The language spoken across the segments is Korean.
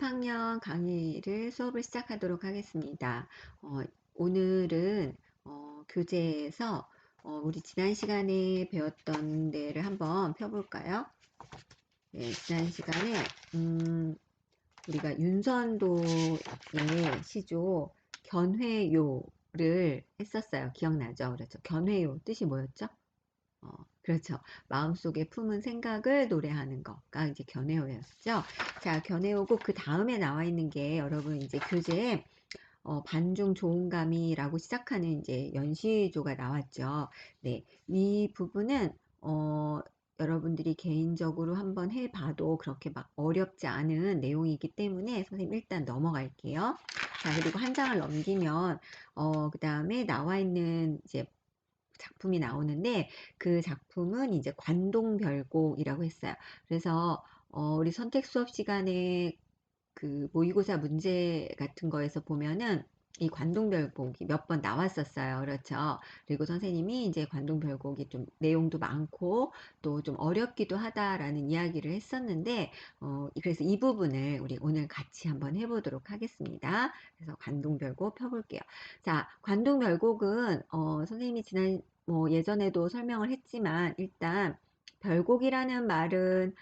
20학년 강의를 수업을 시작하도록 하겠습니다. 오늘은 교재에서 우리 지난 시간에 배웠던 데를 한번 펴볼까요? 네, 지난 시간에 우리가 윤선도의 시조 견회요를 했었어요. 기억나죠? 그렇죠. 견회요 뜻이 뭐였죠? 그렇죠. 마음속에 품은 생각을 노래하는 거가 이제 견해어였죠. 자, 견해어고 그 다음에 나와 있는 게 여러분 이제 교재에 반중 좋은감이라고 시작하는 이제 연시조가 나왔죠. 네, 이 부분은 여러분들이 개인적으로 한번 해봐도 그렇게 막 어렵지 않은 내용이기 때문에 선생님 일단 넘어갈게요. 자, 그리고 한 장을 넘기면 그 다음에 나와 있는 이제 작품이 나오는데 그 작품은 이제 관동별곡이라고 했어요. 그래서 우리 선택 수업 시간에 그 모의고사 문제 같은 거에서 보면은 이 관동별곡이 몇 번 나왔었어요. 그렇죠. 그리고 선생님이 이제 관동별곡이 좀 내용도 많고 또 좀 어렵기도 하다라는 이야기를 했었는데, 그래서 이 부분을 우리 오늘 같이 한번 해보도록 하겠습니다. 그래서 관동별곡 펴볼게요. 자, 관동별곡은, 선생님이 지난, 예전에도 설명을 했지만, 일단, 별곡이라는 말은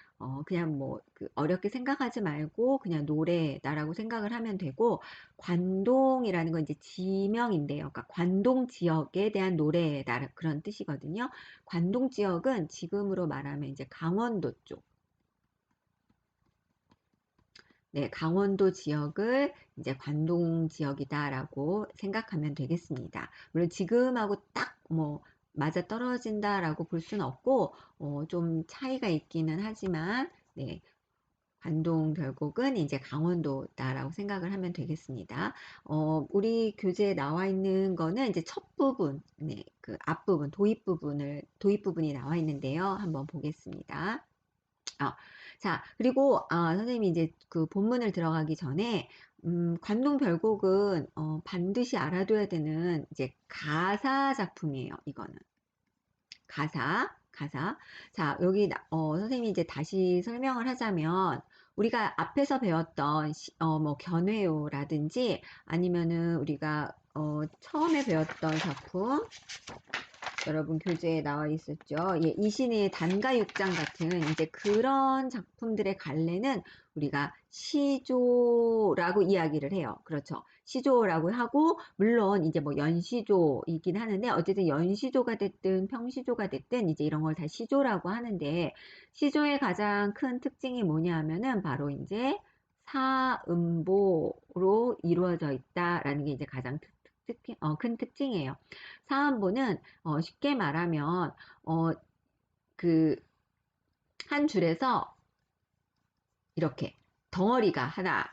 그냥 뭐, 어렵게 생각하지 말고, 그냥 노래다라고 생각을 하면 되고, 관동이라는 건 이제 지명인데요. 그러니까 관동 지역에 대한 노래다, 그런 뜻이거든요. 관동 지역은 지금으로 말하면 이제 강원도 쪽. 네, 강원도 지역을 이제 관동 지역이다라고 생각하면 되겠습니다. 물론 지금하고 딱 뭐 맞아 떨어진다라고 볼 수는 없고, 좀 차이가 있기는 하지만, 네, 관동 별곡은 이제 강원도다라고 생각을 하면 되겠습니다. 우리 교재에 나와 있는 거는 이제 첫 부분, 네, 그 앞부분, 도입 부분이 나와 있는데요. 한번 보겠습니다. 자, 그리고, 선생님이 이제 그 본문을 들어가기 전에, 관동별곡은, 반드시 알아둬야 되는 이제 가사 작품이에요, 이거는. 가사. 자, 여기, 선생님이 이제 다시 설명을 하자면, 우리가 앞에서 배웠던, 뭐, 견해요라든지, 아니면은 우리가, 처음에 배웠던 작품, 여러분 교재에 나와 있었죠. 예, 이신의 단가육장 같은 이제 그런 작품들의 갈래는 우리가 시조라고 이야기를 해요. 그렇죠. 시조라고 하고 물론 이제 뭐 연시조이긴 하는데 어쨌든 연시조가 됐든 평시조가 됐든 이제 이런 걸 다 시조라고 하는데 시조의 가장 큰 특징이 뭐냐 하면은 바로 이제 사음보로 이루어져 있다라는 게 이제 가장 큰 특징이에요. 사음보는 쉽게 말하면 그 한 줄에서 이렇게 덩어리가 하나,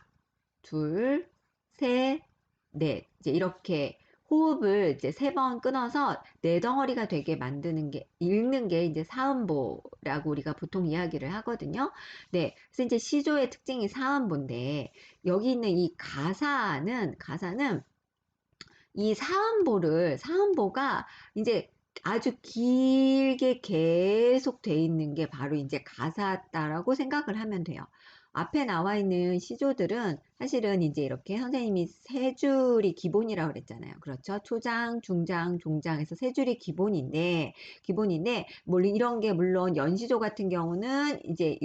둘, 셋, 넷 이제 이렇게 호흡을 이제 세 번 끊어서 네 덩어리가 되게 만드는 게 읽는 게 이제 사음보라고 우리가 보통 이야기를 하거든요. 네, 그래서 이제 시조의 특징이 사음보인데 여기 있는 이 가사는 이 사음보가 이제 아주 길게 계속 돼 있는 게 바로 이제 가사다라고 생각을 하면 돼요. 앞에 나와 있는 시조들은 사실은 이제 이렇게 선생님이 세 줄이 기본이라고 그랬잖아요. 그렇죠? 초장, 중장, 종장에서 세 줄이 기본인데, 뭐 이런 게 물론 연시조 같은 경우는 이제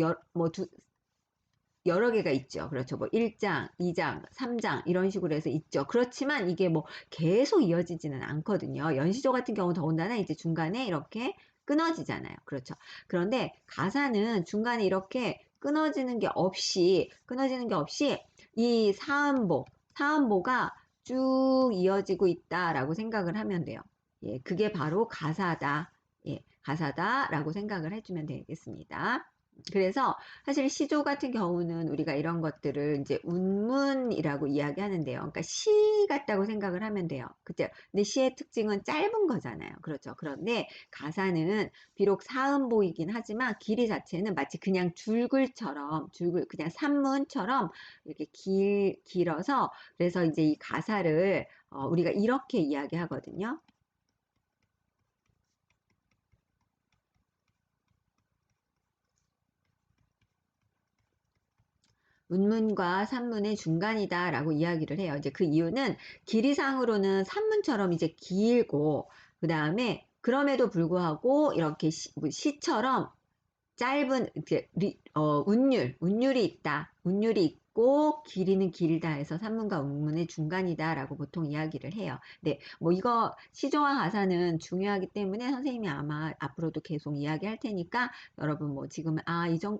여러 개가 있죠. 그렇죠. 뭐 1장, 2장, 3장 이런 식으로 해서 있죠. 그렇지만 이게 뭐 계속 이어지지는 않거든요. 연시조 같은 경우 더군다나 이제 중간에 이렇게 끊어지잖아요. 그렇죠. 그런데 가사는 중간에 이렇게 끊어지는 게 없이 이 사음보가 쭉 이어지고 있다라고 생각을 하면 돼요. 예, 그게 바로 가사다. 예, 가사다라고 생각을 해주면 되겠습니다. 그래서 사실 시조 같은 경우는 우리가 이런 것들을 이제 운문이라고 이야기하는데요. 그러니까 시 같다고 생각을 하면 돼요. 그죠? 근데 시의 특징은 짧은 거잖아요. 그렇죠. 그런데 가사는 비록 사음보이긴 하지만 길이 자체는 마치 그냥 그냥 산문처럼 이렇게 길어서 그래서 이제 이 가사를 우리가 이렇게 이야기하거든요. 운문과 산문의 중간이다라고 이야기를 해요. 이제 그 이유는 길이상으로는 산문처럼 이제 길고 그 다음에 그럼에도 불구하고 이렇게 시처럼 짧은 이제 운율이 있다. 운율이 있고 길이는 길다 해서 산문과 운문의 중간이다라고 보통 이야기를 해요. 네, 뭐 이거 시조와 가사는 중요하기 때문에 선생님이 아마 앞으로도 계속 이야기할 테니까 여러분 뭐 지금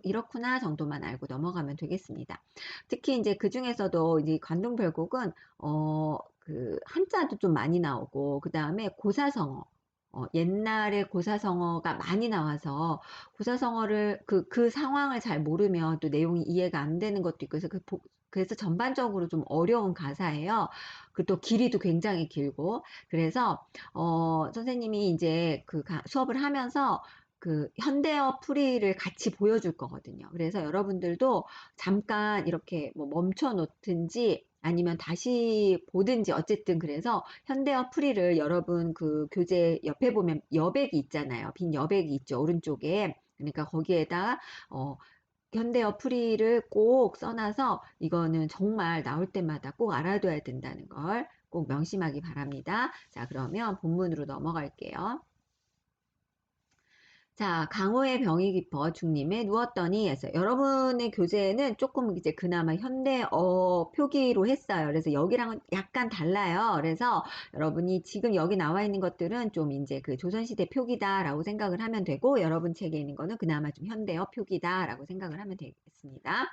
이렇구나 정도만 알고 넘어가면 되겠습니다. 특히 이제 그 중에서도 이제 관동별곡은 그 한자도 좀 많이 나오고 그 다음에 고사성어 옛날에 고사성어가 많이 나와서 고사성어를 그 상황을 잘 모르면 또 내용이 이해가 안 되는 것도 있고 그래서 전반적으로 좀 어려운 가사예요. 그 또 길이도 굉장히 길고 그래서 선생님이 이제 수업을 하면서 그 현대어 풀이를 같이 보여줄 거거든요. 그래서 여러분들도 잠깐 이렇게 뭐 멈춰 놓든지 아니면 다시 보든지 어쨌든 그래서 현대어 풀이를 여러분 그 교재 옆에 보면 여백이 있잖아요. 빈 여백이 있죠. 오른쪽에. 그러니까 거기에다 현대어 풀이를 꼭 써놔서 이거는 정말 나올 때마다 꼭 알아둬야 된다는 걸 꼭 명심하기 바랍니다. 자, 그러면 본문으로 넘어갈게요. 자, 강호의 병이 깊어 중림에 누웠더니 해서 여러분의 교재에는 조금 이제 그나마 현대어 표기로 했어요. 그래서 여기랑은 약간 달라요. 그래서 여러분이 지금 여기 나와 있는 것들은 좀 이제 그 조선시대 표기다라고 생각을 하면 되고 여러분 책에 있는 거는 그나마 좀 현대어 표기다라고 생각을 하면 되겠습니다.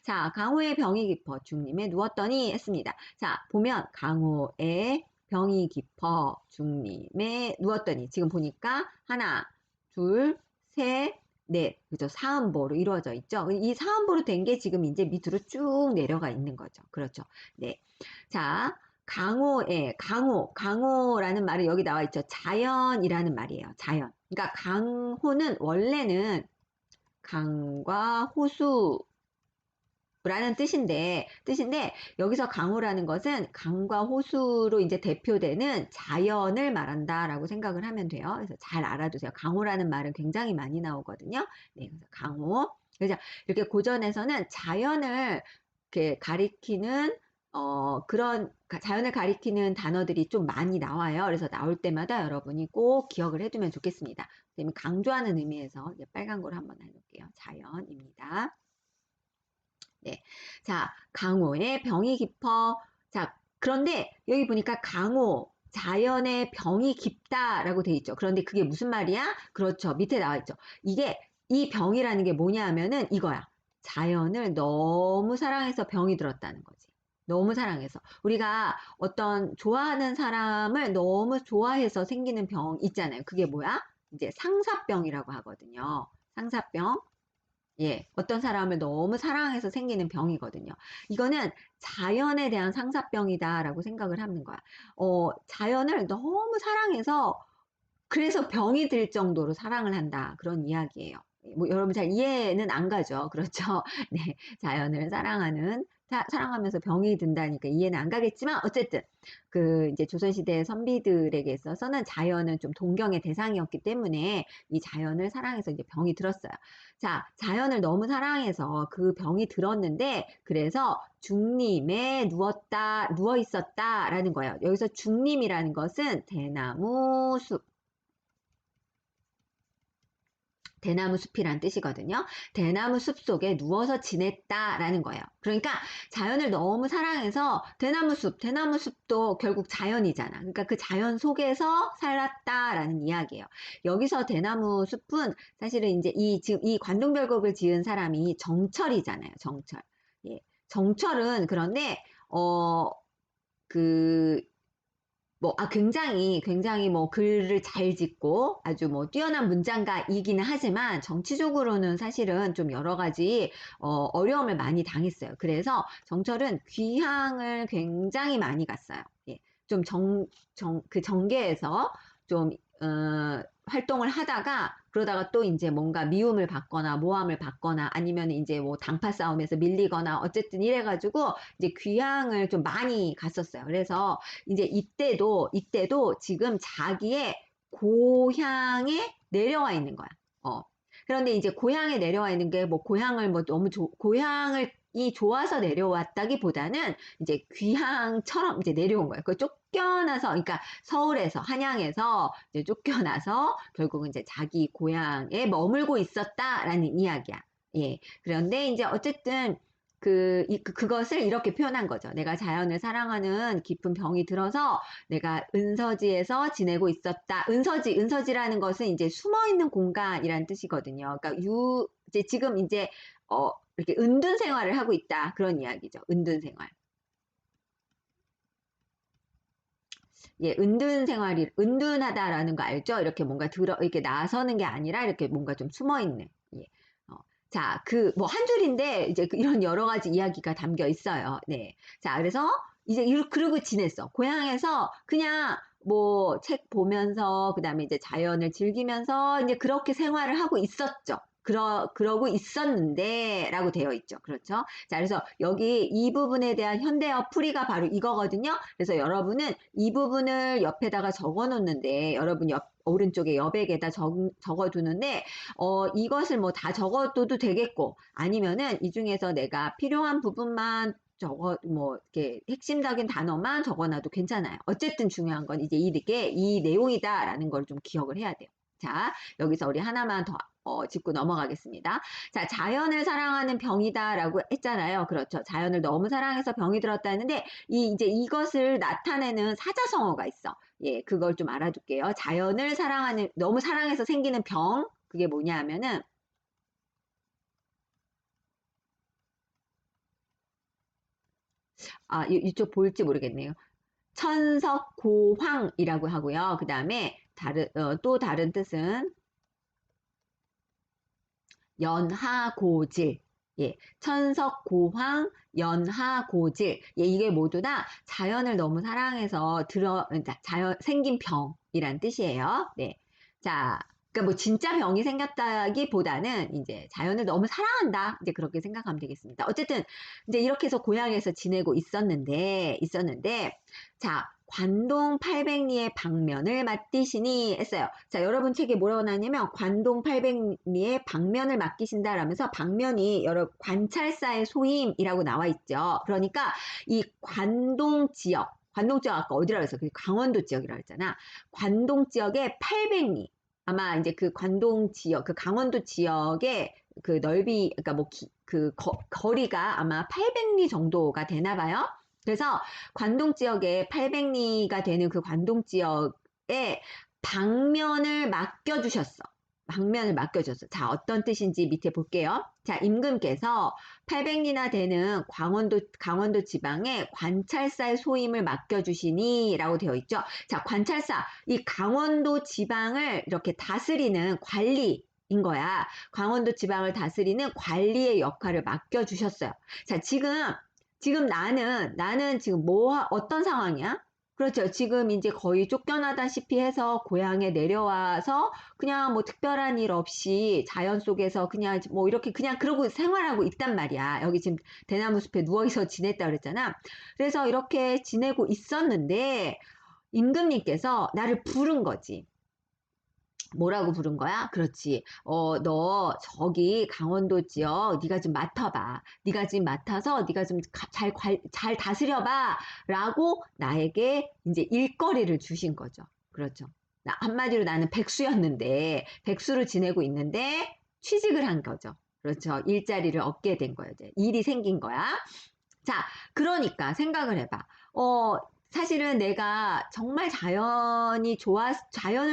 자, 강호의 병이 깊어 중림에 누웠더니 했습니다. 자, 보면 강호의 병이 깊어 중림에 누웠더니 지금 보니까 하나 둘, 셋, 넷. 그죠? 사음보로 이루어져 있죠? 이 사음보로 된 게 지금 이제 밑으로 쭉 내려가 있는 거죠. 그렇죠. 네. 자, 강호라는 말이 여기 나와 있죠. 자연이라는 말이에요. 자연. 그러니까 강호는 원래는 강과 호수 라는 뜻인데 여기서 강호라는 것은 강과 호수로 이제 대표되는 자연을 말한다라고 생각을 하면 돼요. 그래서 잘 알아두세요. 강호라는 말은 굉장히 많이 나오거든요. 네, 그래서 강호. 그래서 이렇게 고전에서는 자연을 이렇게 가리키는 그런 자연을 가리키는 단어들이 좀 많이 나와요. 그래서 나올 때마다 여러분이 꼭 기억을 해두면 좋겠습니다. 선생님이 강조하는 의미에서 이제 빨간 거로 한번 해놓을게요. 자연입니다. 네. 자, 강호의 병이 깊어. 자, 그런데 여기 보니까 강호, 자연의 병이 깊다라고 돼 있죠. 그런데 그게 무슨 말이야? 그렇죠. 밑에 나와 있죠. 이 병이라는 게 뭐냐 하면은 이거야. 자연을 너무 사랑해서 병이 들었다는 거지. 너무 사랑해서. 우리가 어떤 좋아하는 사람을 너무 좋아해서 생기는 병 있잖아요. 그게 뭐야? 이제 상사병이라고 하거든요. 상사병. 예, 어떤 사람을 너무 사랑해서 생기는 병이거든요. 이거는 자연에 대한 상사병이다라고 생각을 하는 거야. 자연을 너무 사랑해서 그래서 병이 들 정도로 사랑을 한다. 그런 이야기예요. 뭐 여러분 잘 이해는 안 가죠. 그렇죠? 네, 자연을 사랑하면서 병이 든다니까 이해는 안 가겠지만 어쨌든 그 이제 조선시대 선비들에게 있어서는 자연은 좀 동경의 대상이었기 때문에 이 자연을 사랑해서 이제 병이 들었어요. 자, 자연을 너무 사랑해서 그 병이 들었는데 그래서 중림에 누워 있었다라는 거예요. 여기서 중림이라는 것은 대나무 숲 대나무 숲이란 뜻이거든요. 대나무 숲 속에 누워서 지냈다라는 거예요. 그러니까 자연을 너무 사랑해서 대나무 숲도 결국 자연이잖아. 그러니까 그 자연 속에서 살았다라는 이야기예요. 여기서 대나무 숲은 사실은 이제 지금 이 관동별곡을 지은 사람이 정철이잖아요. 정철. 예. 정철은 그런데 그 굉장히 뭐 글을 잘 짓고 아주 뭐 뛰어난 문장가이기는 하지만 정치적으로는 사실은 좀 여러 가지 어려움을 많이 당했어요. 그래서 정철은 귀향을 굉장히 많이 갔어요. 예. 좀 그 정계에서 좀 활동을 하다가 그러다가 또 이제 뭔가 미움을 받거나 모함을 받거나 아니면 이제 뭐 당파 싸움에서 밀리거나 어쨌든 이래가지고 이제 귀향을 좀 많이 갔었어요. 그래서 이제 이때도 지금 자기의 고향에 내려와 있는 거야. 그런데 이제 고향에 내려와 있는 게 뭐 고향을 뭐 너무 고향을 좋아서 내려왔다기보다는 이제 귀향처럼 이제 내려온 거예요. 그 쫓겨나서, 그러니까 서울에서, 한양에서 이제 쫓겨나서 결국은 이제 자기 고향에 머물고 있었다라는 이야기야. 예. 그런데 이제 어쨌든 그것을 이렇게 표현한 거죠. 내가 자연을 사랑하는 깊은 병이 들어서 내가 은서지에서 지내고 있었다. 은서지라는 것은 이제 숨어 있는 공간이란 뜻이거든요. 그러니까 이제 지금 이제 이렇게 은둔 생활을 하고 있다. 그런 이야기죠. 은둔 생활. 예, 은둔하다라는 거 알죠? 이렇게 뭔가 이렇게 나서는 게 아니라 이렇게 뭔가 좀 숨어 있는. 예. 자, 뭐 한 줄인데 이제 이런 여러 가지 이야기가 담겨 있어요. 네. 자, 그래서 이제 그러고 지냈어. 고향에서 그냥 뭐 책 보면서 그다음에 이제 자연을 즐기면서 이제 그렇게 생활을 하고 있었죠. 그러고 있었는데 라고 되어 있죠. 그렇죠? 자, 그래서 여기 이 부분에 대한 현대어 풀이가 바로 이거거든요. 그래서 여러분은 이 부분을 옆에다가 적어 놓는데 여러분 오른쪽에 여백에다 적어두는데 이것을 뭐 다 적어둬도 되겠고 아니면은 이 중에서 내가 필요한 부분만 뭐 이렇게 핵심적인 단어만 적어놔도 괜찮아요. 어쨌든 중요한 건 이제 이 내용이다라는 걸 좀 기억을 해야 돼요. 자, 여기서 우리 하나만 더 짚고 넘어가겠습니다. 자, 자연을 사랑하는 병이다라고 했잖아요. 그렇죠. 자연을 너무 사랑해서 병이 들었다 했는데 이제 이것을 나타내는 사자성어가 있어. 예, 그걸 좀 알아둘게요. 자연을 너무 사랑해서 생기는 병, 그게 뭐냐 하면은, 이쪽 볼지 모르겠네요. 천석고황이라고 하고요. 그 다음에 또 다른 뜻은 연하고질. 예, 천석고황, 연하고질. 예, 이게 모두 다 자연을 너무 사랑해서 생긴 병이란 뜻이에요. 네. 자, 그러니까 뭐 진짜 병이 생겼다기보다는 이제 자연을 너무 사랑한다. 이제 그렇게 생각하면 되겠습니다. 어쨌든 이제 이렇게 해서 고향에서 지내고 있었는데, 자, 관동 800리의 방면을 맡으시니 했어요. 자, 여러분 책에 뭐라고 나왔냐면 관동 800리의 방면을 맡기신다라면서 방면이 관찰사의 소임이라고 나와 있죠. 그러니까 이 관동 지역 아까 어디라고 했어? 강원도 지역이라고 했잖아. 관동 지역의 800리. 아마 이제 그 관동 지역, 그 강원도 지역의 그 넓이, 그러니까 뭐 거리가 아마 800리 정도가 되나 봐요. 그래서 관동 지역에 800리가 되는 그 관동 지역에 방면을 맡겨주셨어. 방면을 맡겨줬어. 자, 어떤 뜻인지 밑에 볼게요. 자, 임금께서 800리나 되는 강원도 지방에 관찰사의 소임을 맡겨주시니 라고 되어 있죠. 자, 관찰사. 이 강원도 지방을 이렇게 다스리는 관리인 거야. 강원도 지방을 다스리는 관리의 역할을 맡겨주셨어요. 자, 지금 나는 지금 어떤 상황이야? 그렇죠. 지금 이제 거의 쫓겨나다시피 해서 고향에 내려와서 그냥 뭐 특별한 일 없이 자연 속에서 그냥 뭐 이렇게 그냥 그러고 생활하고 있단 말이야. 여기 지금 대나무 숲에 누워있어 지냈다 그랬잖아. 그래서 이렇게 지내고 있었는데 임금님께서 나를 부른 거지. 뭐라고 부른 거야? 그렇지. 너 저기 강원도 지역 네가 좀 맡아봐. 네가 좀 맡아서 네가 좀 잘 다스려봐. 라고 나에게 이제 일거리를 주신 거죠. 그렇죠. 한마디로 나는 백수였는데 백수로 지내고 있는데 취직을 한 거죠. 그렇죠. 일자리를 얻게 된 거예요. 이제 일이 생긴 거야. 자, 그러니까 생각을 해봐. 사실은 내가 정말 자연을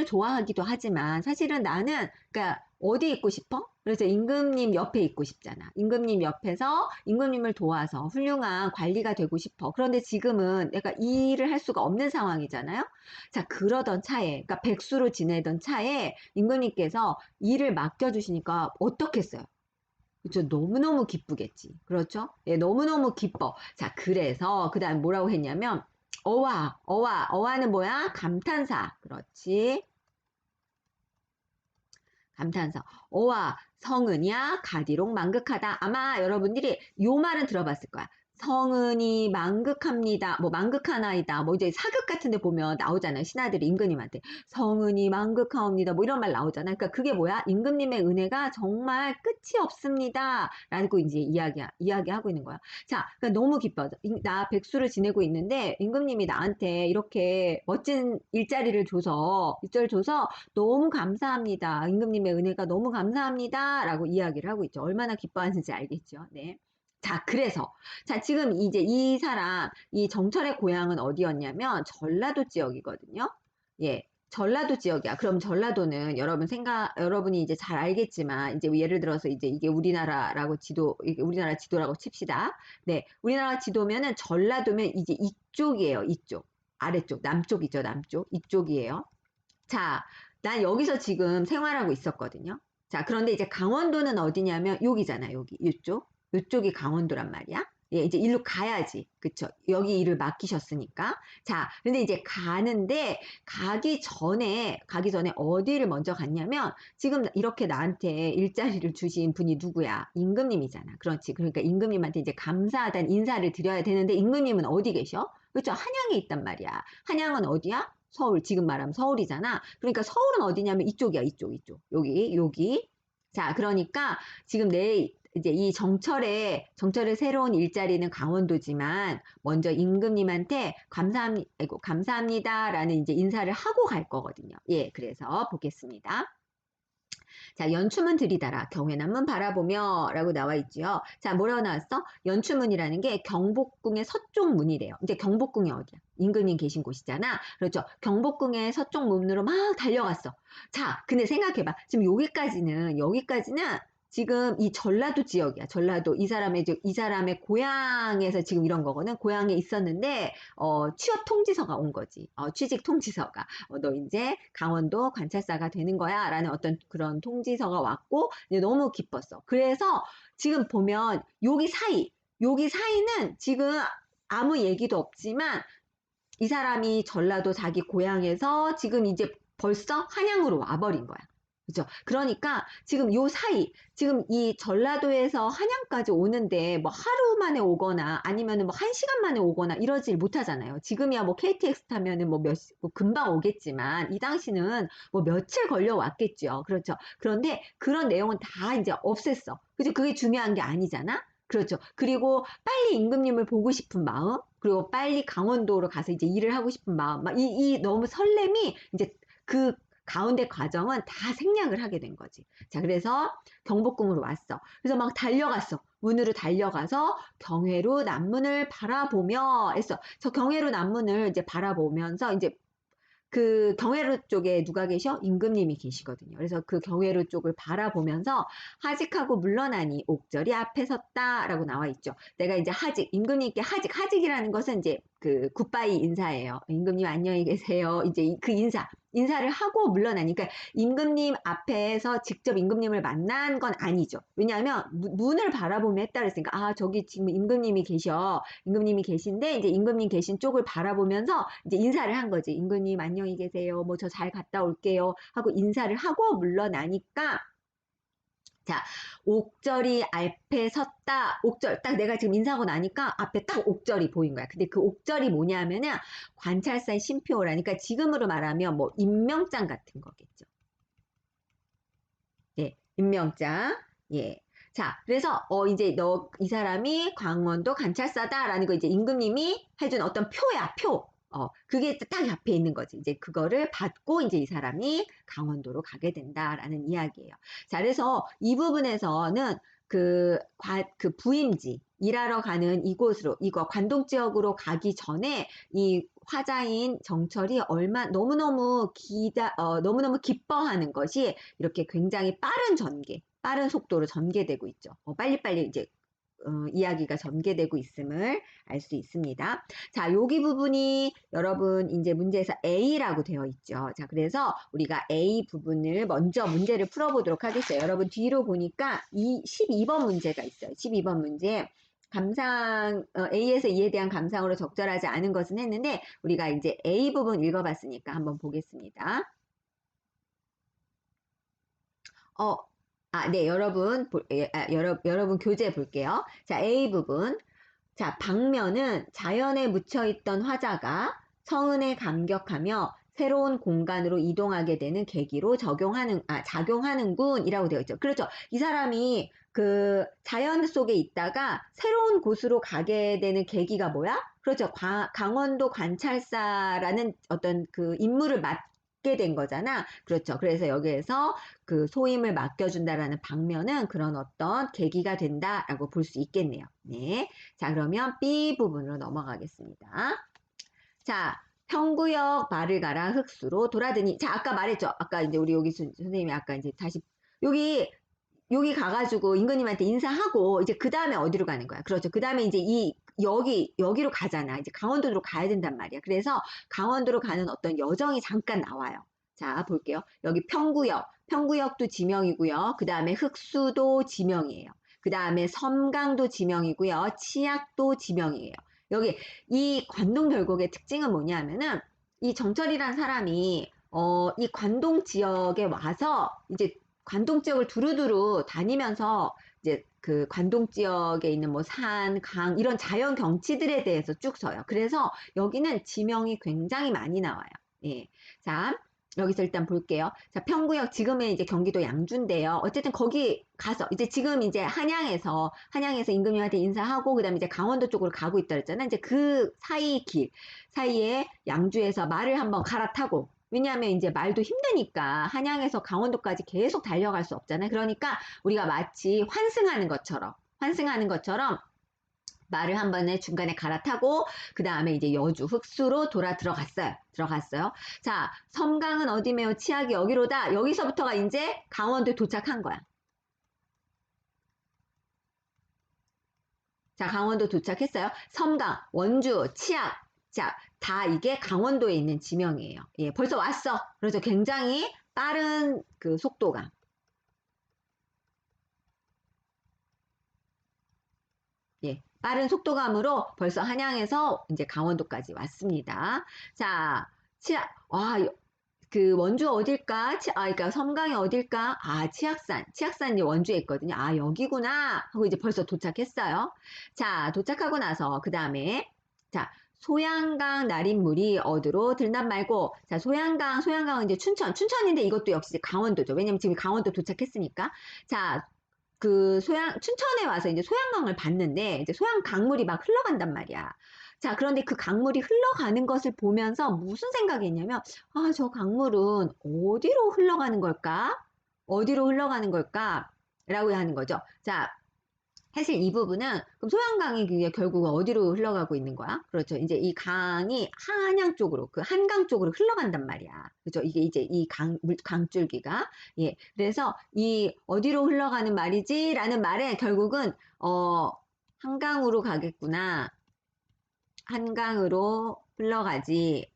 좋아하기도 하지만 사실은 나는, 그러니까 어디 있고 싶어? 그래서 임금님 옆에 있고 싶잖아. 임금님 옆에서 임금님을 도와서 훌륭한 관리가 되고 싶어. 그런데 지금은 내가 이 일을 할 수가 없는 상황이잖아요. 자, 그러던 차에, 그러니까 백수로 지내던 차에 임금님께서 일을 맡겨주시니까 어떻겠어요? 그렇죠. 너무너무 기쁘겠지. 그렇죠? 예, 너무너무 기뻐. 자, 그래서, 그 다음 뭐라고 했냐면, 어와는 뭐야? 감탄사. 그렇지. 감탄사. 어와, 성은이야, 가디록 망극하다. 아마 여러분들이 요 말은 들어봤을 거야. 성은이 망극합니다. 뭐 망극하나이다. 뭐 이제 사극 같은 데 보면 나오잖아요. 신하들이 임금님한테 성은이 망극하옵니다. 뭐 이런 말 나오잖아요. 그러니까 그게 뭐야? 임금님의 은혜가 정말 끝이 없습니다. 라고 이제 이야기하고 있는 거야. 자, 그러니까 너무 기뻐. 나 백수를 지내고 있는데 임금님이 나한테 이렇게 멋진 일자리를 줘서 너무 감사합니다. 임금님의 은혜가 너무 감사합니다. 라고 이야기를 하고 있죠. 얼마나 기뻐하는지 알겠죠. 네. 자, 그래서 자, 지금 이제 이 사람, 이 정철의 고향은 어디였냐면 전라도 지역이거든요. 예. 전라도 지역이야. 그럼 전라도는 여러분이 이제 잘 알겠지만, 이제 예를 들어서 이제 이게 이게 우리나라 지도라고 칩시다. 네. 우리나라 지도면은 전라도면 이제 이쪽이에요. 이쪽. 아래쪽. 남쪽이죠. 남쪽. 이쪽이에요. 자, 난 여기서 지금 생활하고 있었거든요. 자, 그런데 이제 강원도는 어디냐면 여기잖아, 여기. 이쪽. 이쪽이 강원도란 말이야. 예, 이제 일로 가야지. 그쵸? 여기 일을 맡기셨으니까. 자, 근데 이제 가기 전에 어디를 먼저 갔냐면, 지금 이렇게 나한테 일자리를 주신 분이 누구야? 임금님이잖아. 그렇지. 그러니까 임금님한테 이제 감사하다는 인사를 드려야 되는데, 임금님은 어디 계셔? 그쵸? 한양에 있단 말이야. 한양은 어디야? 서울, 지금 말하면 서울이잖아. 그러니까 서울은 어디냐면 이쪽이야, 이쪽. 여기. 자, 그러니까 지금 이제 이 정철의 새로운 일자리는 강원도지만 먼저 임금님한테 감사합니다라는 이제 인사를 하고 갈 거거든요. 예, 그래서 보겠습니다. 자, 연춤은 들이다라 경회남문 바라보며 라고 나와 있지요. 자, 뭐라고 나왔어? 연춤문이라는 게 경복궁의 서쪽 문이래요. 이제 경복궁이 어디야? 임금님 계신 곳이잖아. 그렇죠. 경복궁의 서쪽 문으로 막 달려갔어. 자, 근데 생각해봐. 지금 여기까지는 지금 이 전라도 지역이야. 전라도 이 사람의 고향에서 지금 이런 거거든. 고향에 있었는데 취업 통지서가 온 거지. 취직 통지서가. 너 이제 강원도 관찰사가 되는 거야. 라는 어떤 그런 통지서가 왔고, 이제 너무 기뻤어. 그래서 지금 보면 여기 사이는 지금 아무 얘기도 없지만 이 사람이 전라도 자기 고향에서 지금 이제 벌써 한양으로 와버린 거야. 그죠? 그러니까 지금 지금 이 전라도에서 한양까지 오는데 뭐 하루 만에 오거나 아니면은 뭐 1시간 만에 오거나 이러질 못하잖아요. 지금이야 뭐 KTX 타면은 뭐 금방 오겠지만 이 당시는 뭐 며칠 걸려 왔겠죠. 그렇죠. 그런데 그런 내용은 다 이제 없앴어. 그죠? 그게 중요한 게 아니잖아? 그렇죠. 그리고 빨리 임금님을 보고 싶은 마음, 그리고 빨리 강원도로 가서 이제 일을 하고 싶은 마음, 이 너무 설렘이 이제 그 가운데 과정은 다 생략을 하게 된 거지. 자, 그래서 경복궁으로 왔어. 그래서 막 달려갔어. 문으로 달려가서 경회로 남문을 바라보며 했어. 저 경회로 남문을 이제 바라보면서 이제 그 경회로 쪽에 누가 계셔? 임금님이 계시거든요. 그래서 그 경회로 쪽을 바라보면서 하직하고 물러나니 옥절이 앞에 섰다라고 나와 있죠. 내가 이제 임금님께 하직이라는 것은 이제 그 굿바이 인사예요. 임금님 안녕히 계세요. 이제 그 인사를 하고 물러나니까 임금님 앞에서 직접 임금님을 만난 건 아니죠. 왜냐하면 문을 바라보며 했다 그랬으니까 저기 지금 임금님이 계신데 이제 임금님 계신 쪽을 바라보면서 이제 인사를 한 거지. 임금님 안녕히 계세요. 뭐 저 잘 갔다 올게요. 하고 인사를 하고 물러나니까 자, 옥절이 앞에 섰다. 옥절. 딱 내가 지금 인사하고 나니까 앞에 딱 옥절이 보인 거야. 근데 그 옥절이 뭐냐면은 관찰사의 심표라니까 지금으로 말하면 뭐 임명장 같은 거겠죠. 예, 임명장. 예. 자, 그래서 이제 이 사람이 강원도 관찰사다라는 거 이제 임금님이 해준 어떤 표야, 표. 그게 딱 앞에 있는 거지. 이제 그거를 받고 이제 이 사람이 강원도로 가게 된다라는 이야기예요. 자, 그래서 이 부분에서는 그 부임지, 일하러 가는 이거 관동 지역으로 가기 전에 이 화자인 정철이 너무너무 기뻐하는 것이 이렇게 굉장히 빠른 속도로 전개되고 있죠. 빨리빨리 이제 이야기가 전개되고 있음을 알 수 있습니다. 자, 여기 부분이 여러분 이제 문제에서 A라고 되어 있죠. 자, 그래서 우리가 A 부분을 먼저 문제를 풀어보도록 하겠어요. 여러분 뒤로 보니까 12번 문제가 있어요. 12번 문제. A에서 E에 대한 감상으로 적절하지 않은 것은 했는데 우리가 이제 A 부분 읽어봤으니까 한번 보겠습니다. 네, 여러분 교재 볼게요. 자, A 부분. 자, 방면은 자연에 묻혀있던 화자가 서은에 감격하며 새로운 공간으로 이동하게 되는 계기로 작용하는군이라고 되어 있죠. 그렇죠. 이 사람이 그 자연 속에 있다가 새로운 곳으로 가게 되는 계기가 뭐야? 그렇죠. 강원도 관찰사라는 어떤 그 임무를 맡게 된 거잖아. 그렇죠. 그래서 여기에서 그 소임을 맡겨준다라는 방면은 그런 어떤 계기가 된다라고 볼 수 있겠네요. 네. 자, 그러면 B 부분으로 넘어가겠습니다. 자, 평구역 말을 가라 흙수로 돌아드니. 자, 아까 말했죠. 아까 이제 우리 여기 선생님이 아까 이제 다시 여기 가가지고 임금님한테 인사하고 이제 그 다음에 어디로 가는 거야? 그렇죠. 그 다음에 이제 여기로 가잖아. 이제 강원도로 가야 된단 말이야. 그래서 강원도로 가는 어떤 여정이 잠깐 나와요. 자, 볼게요. 여기 평구역도 지명이고요. 그 다음에 흙수도 지명이에요. 그 다음에 섬강도 지명이고요. 치악도 지명이에요. 여기 이 관동결곡의 특징은 뭐냐면은 이 정철이란 사람이 이 관동 지역에 와서 이제 관동 지역을 두루두루 다니면서 이제 그 관동 지역에 있는 뭐 산, 강 이런 자연 경치들에 대해서 쭉 써요. 그래서 여기는 지명이 굉장히 많이 나와요. 예. 자, 여기서 일단 볼게요. 자, 평구역 지금의 이제 경기도 양주인데요. 어쨌든 거기 가서 이제 지금 이제 한양에서 임금님한테 인사하고 그다음에 이제 강원도 쪽으로 가고 있다 그랬잖아. 이제 그 사이 길 사이에 양주에서 말을 한번 갈아타고 왜냐하면 이제 말도 힘드니까 한양에서 강원도까지 계속 달려갈 수 없잖아요. 그러니까 우리가 마치 환승하는 것처럼 말을 한 번에 중간에 갈아타고 그 다음에 이제 여주 흑수로 들어갔어요. 자, 섬강은 어디매요? 치악이 여기로다. 여기서부터가 이제 강원도에 도착한 거야. 자, 강원도 도착했어요. 섬강, 원주, 치악. 자, 다 이게 강원도에 있는 지명이에요. 예, 벌써 왔어. 그래서 굉장히 빠른 그 속도감. 예, 빠른 속도감으로 벌써 한양에서 이제 강원도까지 왔습니다. 자, 그 원주 어딜까? 그러니까 섬강이 어딜까? 치악산 이제 원주에 있거든요. 아, 여기구나 하고 이제 벌써 도착했어요. 자, 도착하고 나서 그 다음에 자, 소양강 나린물이 어디로 들난 말고 자, 소양강은 이제 춘천인데 이것도 역시 강원도죠. 왜냐면 지금 강원도 도착했으니까. 자, 춘천에 와서 이제 소양강을 봤는데, 이제 소양 강물이 막 흘러간단 말이야. 자, 그런데 그 강물이 흘러가는 것을 보면서 무슨 생각이 있냐면, 아, 저 강물은 어디로 흘러가는 걸까? 어디로 흘러가는 걸까? 라고 하는 거죠. 자, 사실 이 부분은 그럼 소양강이 그게 결국 어디로 흘러가고 있는 거야? 그렇죠. 이제 이 강이 한양 쪽으로 그 한강 쪽으로 흘러간단 말이야. 그렇죠. 이게 이제 이 강줄기가 예. 그래서 이 어디로 흘러가는 말이지라는 말에 결국은 한강으로 가겠구나. 한강으로 흘러가지.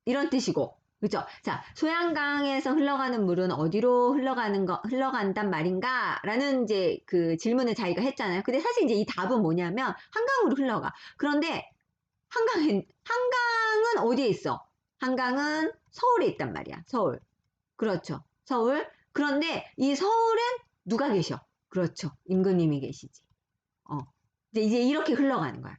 이런 뜻이고. 그죠? 자, 소양강에서 흘러가는 물은 어디로 흘러간단 말인가? 라는 이제 그 질문을 자기가 했잖아요. 근데 사실 이제 이 답은 뭐냐면, 한강으로 흘러가. 그런데, 한강은 어디에 있어? 한강은 서울에 있단 말이야. 서울. 그렇죠. 서울. 그런데 이 서울엔 누가 계셔? 그렇죠. 임금님이 계시지. 어. 이제 이렇게 흘러가는 거야.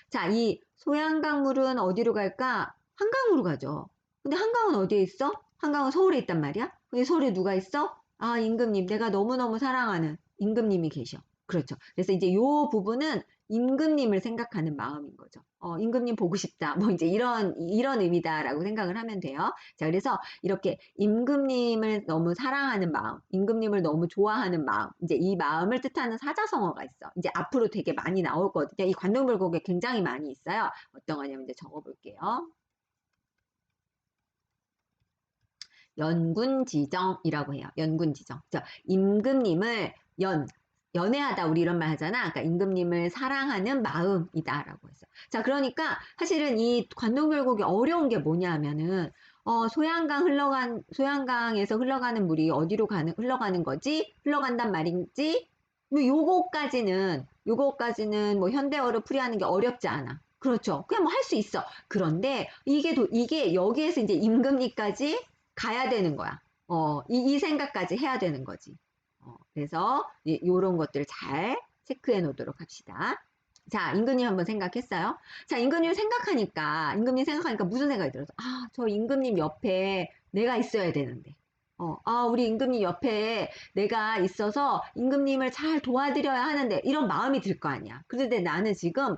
자, 이 소양강물은 어디로 갈까? 한강으로 가죠. 근데 한강은 어디에 있어? 한강은 서울에 있단 말이야? 근데 서울에 누가 있어? 아, 임금님. 내가 너무너무 사랑하는 임금님이 계셔. 그렇죠. 그래서 이제 요 부분은 임금님을 생각하는 마음인 거죠. 임금님 보고 싶다. 뭐 이제 이런 의미다라고 생각을 하면 돼요. 자, 그래서 이렇게 임금님을 너무 사랑하는 마음, 임금님을 너무 좋아하는 마음, 이제 이 마음을 뜻하는 사자성어가 있어. 이제 앞으로 되게 많이 나오거든요. 이 관동불곡에 굉장히 많이 있어요. 어떤 거냐면 이제 적어볼게요. 연군지정이라고 해요. 연군지정. 임금님을 연애하다 우리 이런 말 하잖아. 그러니까 임금님을 사랑하는 마음이다라고 했어. 자, 그러니까 사실은 이 관동결곡이 어려운 게 뭐냐면은 소양강에서 흘러가는 물이 어디로 흘러가는 거지? 흘러간단 말인지 뭐 요거까지는 뭐 현대어로 풀이하는 게 어렵지 않아. 그렇죠. 그냥 뭐 할 수 있어. 그런데 이게 여기에서 이제 임금님까지 가야 되는 거야. 이 생각까지 해야 되는 거지. 그래서 요런 것들 잘 체크해 놓도록 합시다. 자, 임금님 한번 생각했어요? 자, 임금님 생각하니까 무슨 생각이 들어서, 아, 저 임금님 옆에 내가 있어야 되는데. 우리 임금님 옆에 내가 있어서 임금님을 잘 도와드려야 하는데, 이런 마음이 들 거 아니야. 그런데 나는 지금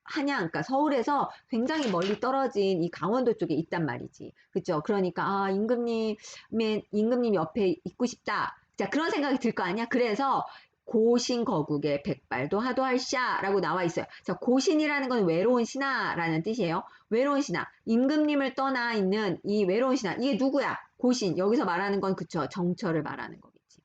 그러니까 서울에서 굉장히 멀리 떨어진 이 강원도 쪽에 있단 말이지. 그죠? 그러니까, 임금님 옆에 있고 싶다. 자, 그런 생각이 들 거 아니야? 그래서, 고신 거국의 백발도 하도할샤라고 나와 있어요. 자, 고신이라는 건 외로운 신하라는 뜻이에요. 외로운 신하. 임금님을 떠나 있는 이 외로운 신하. 이게 누구야? 고신. 여기서 말하는 건 그쵸. 정처를 말하는 거겠지.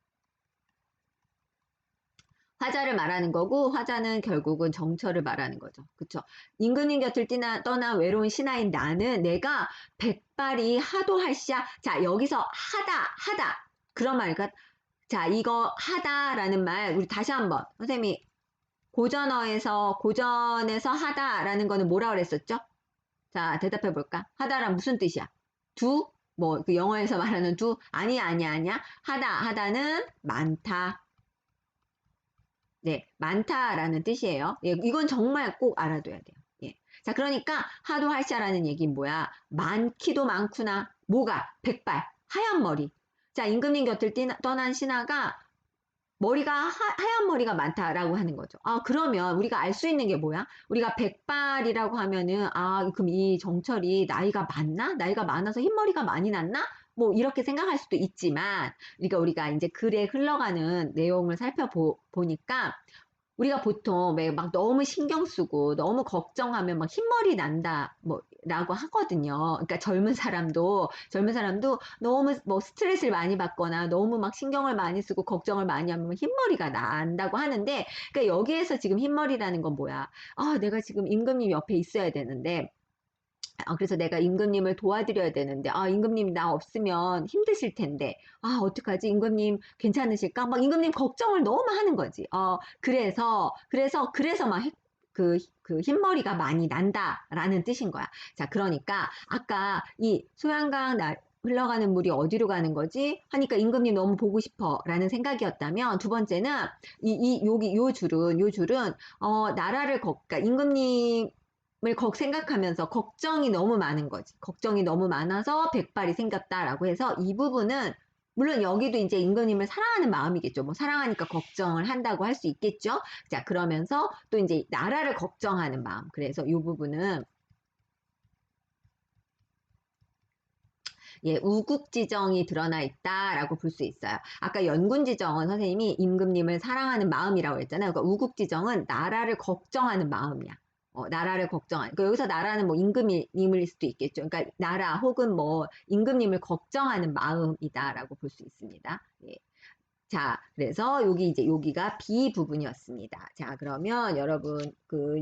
화자를 말하는 거고, 화자는 결국은 정처를 말하는 거죠. 그쵸? 임금님 곁을 떠나 외로운 신하인 나는 내가 백발이 하도할샤. 자, 여기서 하다. 그런 말이니까, 자, 이거 하다라는 말, 우리 다시 한번. 선생님이 고전에서 하다라는 거는 뭐라 그랬었죠? 자, 대답해 볼까? 하다란 무슨 뜻이야? 두? 뭐, 그 영어에서 말하는 두? 아니야. 하다는 많다. 네, 많다라는 뜻이에요. 예, 이건 정말 꼭 알아둬야 돼요. 예. 자, 그러니까 하도할샤라는 얘기는 뭐야? 많기도 많구나. 뭐가? 백발, 하얀 머리. 자, 임금님 곁을 떠난 신하가 머리가 하얀 머리가 많다라고 하는 거죠. 아, 그러면 우리가 알 수 있는 게 뭐야? 우리가 백발이라고 하면은, 그럼 이 정철이 나이가 많나? 나이가 많아서 흰머리가 많이 났나? 뭐, 이렇게 생각할 수도 있지만, 그러니까 우리가 이제 글에 흘러가는 내용을 살펴보니까, 우리가 보통 막 너무 신경 쓰고 너무 걱정하면 막 흰머리 난다 라고 하거든요. 그러니까 젊은 사람도 너무 뭐 스트레스를 많이 받거나 너무 막 신경을 많이 쓰고 걱정을 많이 하면 흰머리가 난다고 하는데, 그러니까 여기에서 지금 흰머리라는 건 뭐야? 내가 지금 임금님 옆에 있어야 되는데, 그래서 내가 임금님을 도와드려야 되는데, 임금님 나 없으면 힘드실 텐데, 어떡하지? 임금님 괜찮으실까? 막 임금님 걱정을 너무 하는 거지. 그래서 막 그 흰머리가 많이 난다라는 뜻인 거야. 자, 그러니까 아까 이 소양강 흘러가는 물이 어디로 가는 거지? 하니까 임금님 너무 보고 싶어 라는 생각이었다면, 두 번째는 요 줄은 그러니까 임금님 을 생각하면서 걱정이 너무 많은 거지. 걱정이 너무 많아서 백발이 생겼다라고 해서 이 부분은, 물론 여기도 이제 임금님을 사랑하는 마음이겠죠. 뭐 사랑하니까 걱정을 한다고 할 수 있겠죠. 자, 그러면서 또 이제 나라를 걱정하는 마음. 그래서 이 부분은 우국지정이 드러나 있다라고 볼 수 있어요. 아까 연군지정은 선생님이 임금님을 사랑하는 마음이라고 했잖아요. 그러니까 우국지정은 나라를 걱정하는 마음이야. 나라를 그러니까 여기서 나라는 뭐 임금님일 수도 있겠죠. 그러니까 나라 혹은 뭐 임금님을 걱정하는 마음이다라고 볼 수 있습니다. 예. 자, 그래서 여기가 B 부분이었습니다. 자, 그러면 여러분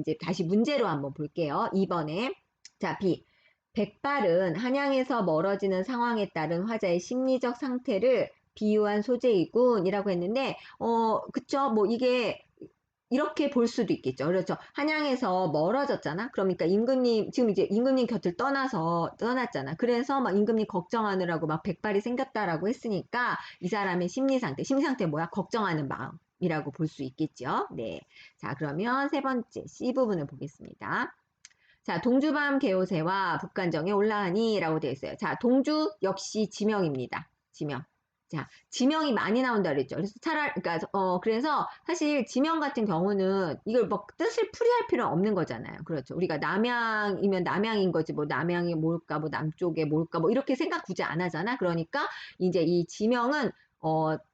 이제 다시 문제로 한번 볼게요. 2번에 자, B. 백발은 한양에서 멀어지는 상황에 따른 화자의 심리적 상태를 비유한 소재이군이라고 했는데, 그쵸? 뭐 이게 이렇게 볼 수도 있겠죠. 그렇죠. 한양에서 멀어졌잖아. 그러니까 지금 이제 임금님 곁을 떠났잖아. 그래서 막 임금님 걱정하느라고 막 백발이 생겼다라고 했으니까 이 사람의 심리 상태 뭐야? 걱정하는 마음이라고 볼 수 있겠죠. 네. 자, 그러면 세 번째 C 부분을 보겠습니다. 자, 동주밤 개요새와 북간정에 올라하니라고 되어 있어요. 자, 동주 역시 지명입니다. 지명. 자, 지명이 많이 나온다 그랬죠. 그래서 그래서 사실 지명 같은 경우는 이걸 뭐 뜻을 풀이할 필요는 없는 거잖아요. 그렇죠. 우리가 남양이면 남양인 거지, 뭐 남양이 뭘까, 뭐 남쪽에 뭘까, 뭐 이렇게 생각 굳이 안 하잖아. 그러니까 이제 이 지명은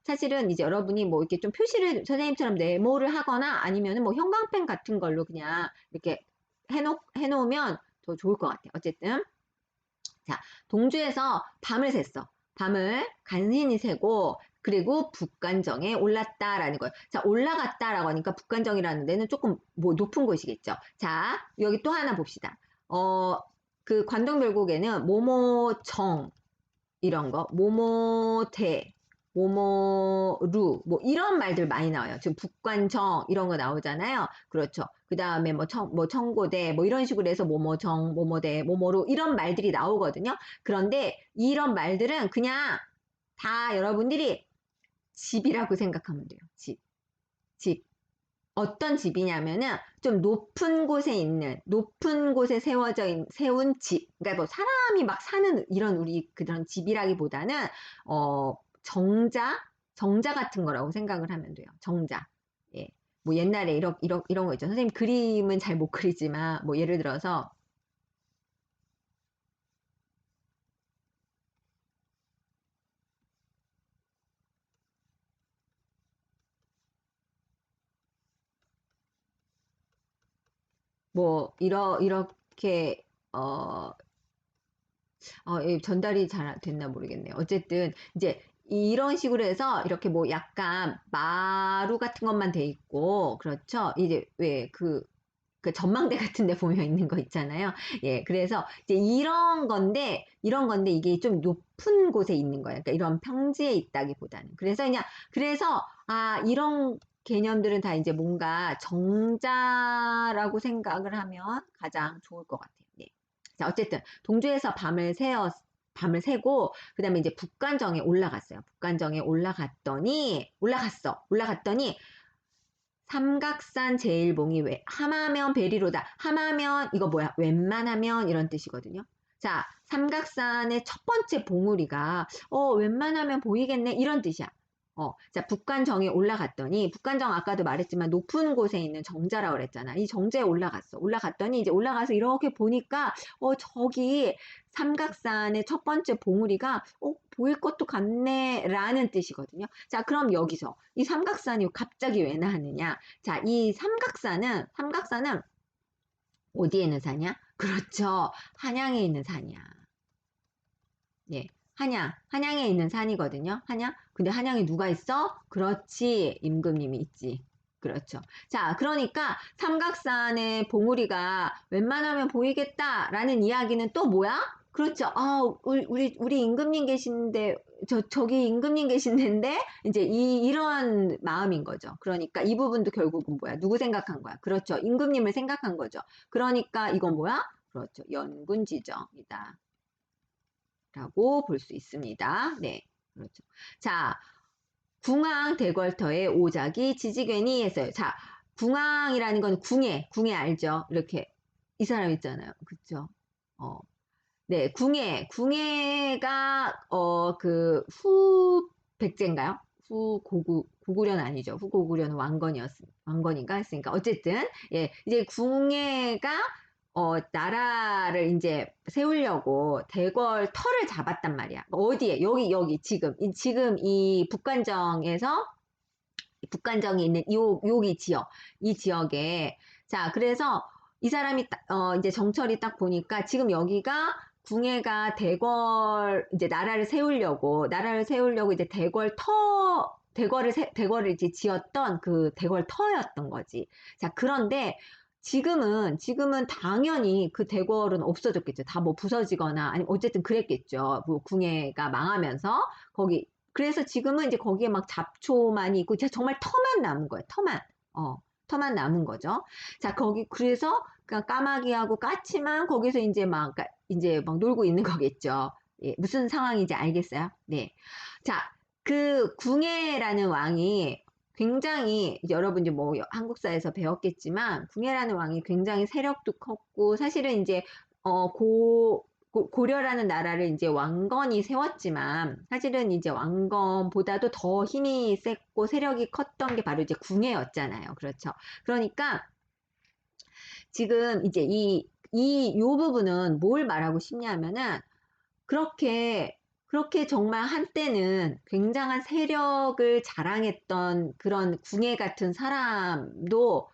사실은 이제 여러분이 뭐 이렇게 좀 표시를 선생님처럼 네모를 하거나 아니면은 뭐 형광펜 같은 걸로 그냥 이렇게 해놓으면 더 좋을 것 같아요. 어쨌든. 자, 동주에서 밤을 샜어. 밤을 간신히 새고, 그리고 북간정에 올랐다라는 거예요. 자, 올라갔다라고 하니까 북간정이라는 데는 조금 뭐 높은 곳이겠죠. 자, 여기 또 하나 봅시다. 그 관동별곡에는 모모정, 이런 거, 모모대, 모모루, 뭐 이런 말들 많이 나와요. 지금 북관청 이런 거 나오잖아요. 그렇죠. 그 다음에 뭐 청고대 뭐 이런 식으로 해서 모모정, 모모대, 모모루 이런 말들이 나오거든요. 그런데 이런 말들은 그냥 다 여러분들이 집이라고 생각하면 돼요. 집. 어떤 집이냐면은 좀 높은 곳에 세운 집. 그러니까 뭐 사람이 막 사는 이런 우리 그런 집이라기보다는, 정자 같은 거라고 생각을 하면 돼요. 정자. 예. 뭐 옛날에 이런 거 있죠. 선생님 그림은 잘 못 그리지만, 뭐 예를 들어서, 뭐, 이렇게, 어, 전달이 잘 됐나 모르겠네요. 어쨌든, 이제, 이런 식으로 해서, 이렇게 뭐 약간 마루 같은 것만 돼 있고, 그렇죠? 이제, 왜, 그 전망대 같은 데 보면 있는 거 있잖아요. 예, 그래서 이제 이런 건데 이게 좀 높은 곳에 있는 거예요. 그러니까 이런 평지에 있다기보다는. 이런 개념들은 다 이제 뭔가 정자라고 생각을 하면 가장 좋을 것 같아요. 네. 자, 어쨌든 동주에서 밤을 새고 그다음에 이제 북간정에 올라갔어요. 북간정에 올라갔더니 삼각산 제일봉이 왜 함하면 베리로다. 함하면 이거 뭐야? 웬만하면 이런 뜻이거든요. 자, 삼각산의 첫 번째 봉우리가 웬만하면 보이겠네 이런 뜻이야. 자, 북간정에 올라갔더니 북간정 아까도 말했지만 높은 곳에 있는 정자라고 그랬잖아. 이 정자에 올라갔어. 올라갔더니 이제 올라가서 이렇게 보니까 저기 삼각산의 첫 번째 봉우리가 보일 것도 같네라는 뜻이거든요. 자, 그럼 여기서 이 삼각산이 갑자기 왜 나왔느냐? 자, 이 삼각산은 어디에 있는 산이야? 그렇죠. 한양에 있는 산이야. 예. 한양에 있는 산이거든요. 한양. 근데 한양에 누가 있어? 그렇지. 임금님이 있지. 그렇죠. 자, 그러니까 삼각산의 봉우리가 웬만하면 보이겠다라는 이야기는 또 뭐야? 그렇죠. 우리 임금님 계신데, 저기 임금님 계신데, 이제 이런 마음인 거죠. 그러니까 이 부분도 결국은 뭐야? 누구 생각한 거야? 그렇죠. 임금님을 생각한 거죠. 그러니까 이건 뭐야? 그렇죠. 연군지정이다. 라고 볼 수 있습니다. 네. 그렇죠. 자, 궁왕 대궐터의 오작이 지지괜히 했어요. 자, 궁왕이라는 건 궁예 알죠? 이렇게 이 사람 있잖아요. 그쵸? 어, 네, 궁예가 그 백제인가요? 고구려는 아니죠. 후 고구려는 왕건인가 했으니까 어쨌든 예, 이제 궁예가 나라를 이제 세우려고 대궐 터를 잡았단 말이야. 어디에? 여기 지금 이 북간정이 있는 이 지역에 자, 그래서 이 사람이 이제 정철이 딱 보니까 지금 여기가 궁예가 이제 나라를 세우려고 이제 대궐을 이제 지었던 그 대궐 터였던 거지. 자, 그런데 지금은 당연히 그 대궐은 없어졌겠죠. 다 뭐 부서지거나, 아니, 어쨌든 그랬겠죠. 뭐 궁예가 망하면서, 그래서 지금은 이제 거기에 막 잡초만 있고, 정말 터만 남은 거예요. 터만 남은 거죠. 자, 그래서 그냥 까마귀하고 까치만 거기서 이제 막 놀고 있는 거겠죠. 예, 무슨 상황인지 알겠어요? 네. 자, 그 궁예라는 왕이 굉장히 여러분 이제 뭐 한국사에서 배웠겠지만 궁예라는 왕이 굉장히 세력도 컸고 사실은 이제 고려라는 나라를 이제 왕건이 세웠지만 사실은 이제 왕건보다도 더 힘이 셌고 세력이 컸던 게 바로 이제 궁예였잖아요. 그렇죠. 그러니까 지금 이제 요 부분은 뭘 말하고 싶냐면은 그렇게 정말 한때는 굉장한 세력을 자랑했던 그런 궁예 같은 사람도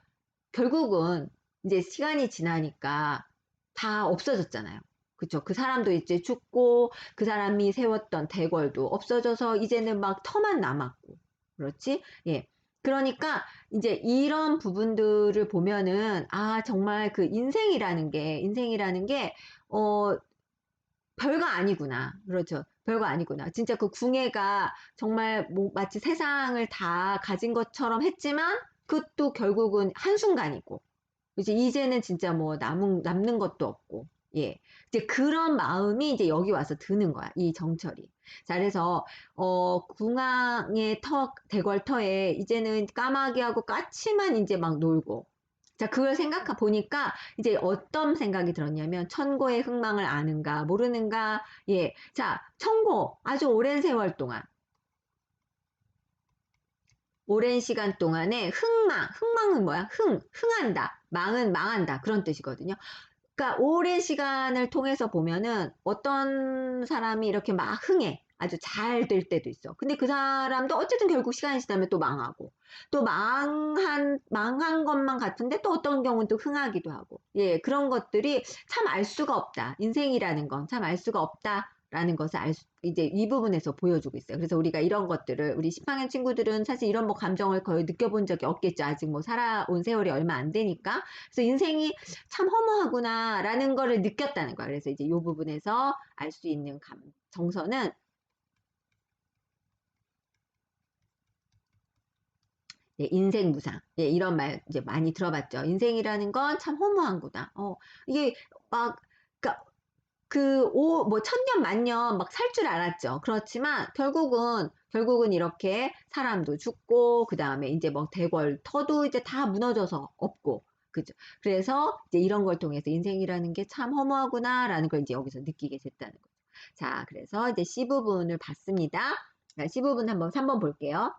결국은 이제 시간이 지나니까 다 없어졌잖아요. 그쵸? 그 사람도 이제 죽고 그 사람이 세웠던 대궐도 없어져서 이제는 막 터만 남았고. 그렇지? 예. 그러니까 이제 이런 부분들을 보면은 정말 그 인생이라는 게 별거 아니구나. 그렇죠. 별거 아니구나. 진짜 그 궁예가 정말 뭐 마치 세상을 다 가진 것처럼 했지만 그것도 결국은 한순간이고. 이제는 진짜 뭐 남는 것도 없고. 예. 이제 그런 마음이 이제 여기 와서 드는 거야. 이 정철이. 자, 그래서, 궁왕의 대궐터에 이제는 까마귀하고 까치만 이제 막 놀고. 자, 그걸 보니까 이제 어떤 생각이 들었냐면, 천고의 흥망을 아는가, 모르는가. 예. 자, 천고. 아주 오랜 세월 동안. 오랜 시간 동안에 흥망은 뭐야? 흥한다. 망은 망한다. 그런 뜻이거든요. 그러니까 오랜 시간을 통해서 보면은 어떤 사람이 이렇게 막 흥해. 아주 잘 될 때도 있어. 근데 그 사람도 어쨌든 결국 시간이 지나면 또 망하고, 또 망한 것만 같은데 또 어떤 경우는 또 흥하기도 하고. 예, 그런 것들이 참 알 수가 없다. 인생이라는 건 참 알 수가 없다라는 것을 이제 이 부분에서 보여주고 있어요. 그래서 우리가 이런 것들을, 우리 10학년 친구들은 사실 이런 뭐 감정을 거의 느껴본 적이 없겠죠. 아직 뭐 살아온 세월이 얼마 안 되니까. 그래서 인생이 참 허무하구나라는 거를 느꼈다는 거야. 그래서 이제 이 부분에서 알 수 있는 정서는 예, 인생 무상. 예, 이런 말 이제 많이 들어봤죠. 인생이라는 건 참 허무한구나. 이게 막, 그러니까 뭐, 천년, 만년 막 살 줄 알았죠. 그렇지만, 결국은 이렇게 사람도 죽고, 그 다음에 이제 뭐 대궐 터도 이제 다 무너져서 없고, 그죠. 그래서 이제 이런 걸 통해서 인생이라는 게 참 허무하구나라는 걸 이제 여기서 느끼게 됐다는 거죠. 자, 그래서 이제 C 부분을 봤습니다. 자, C 부분 한번 3번 볼게요.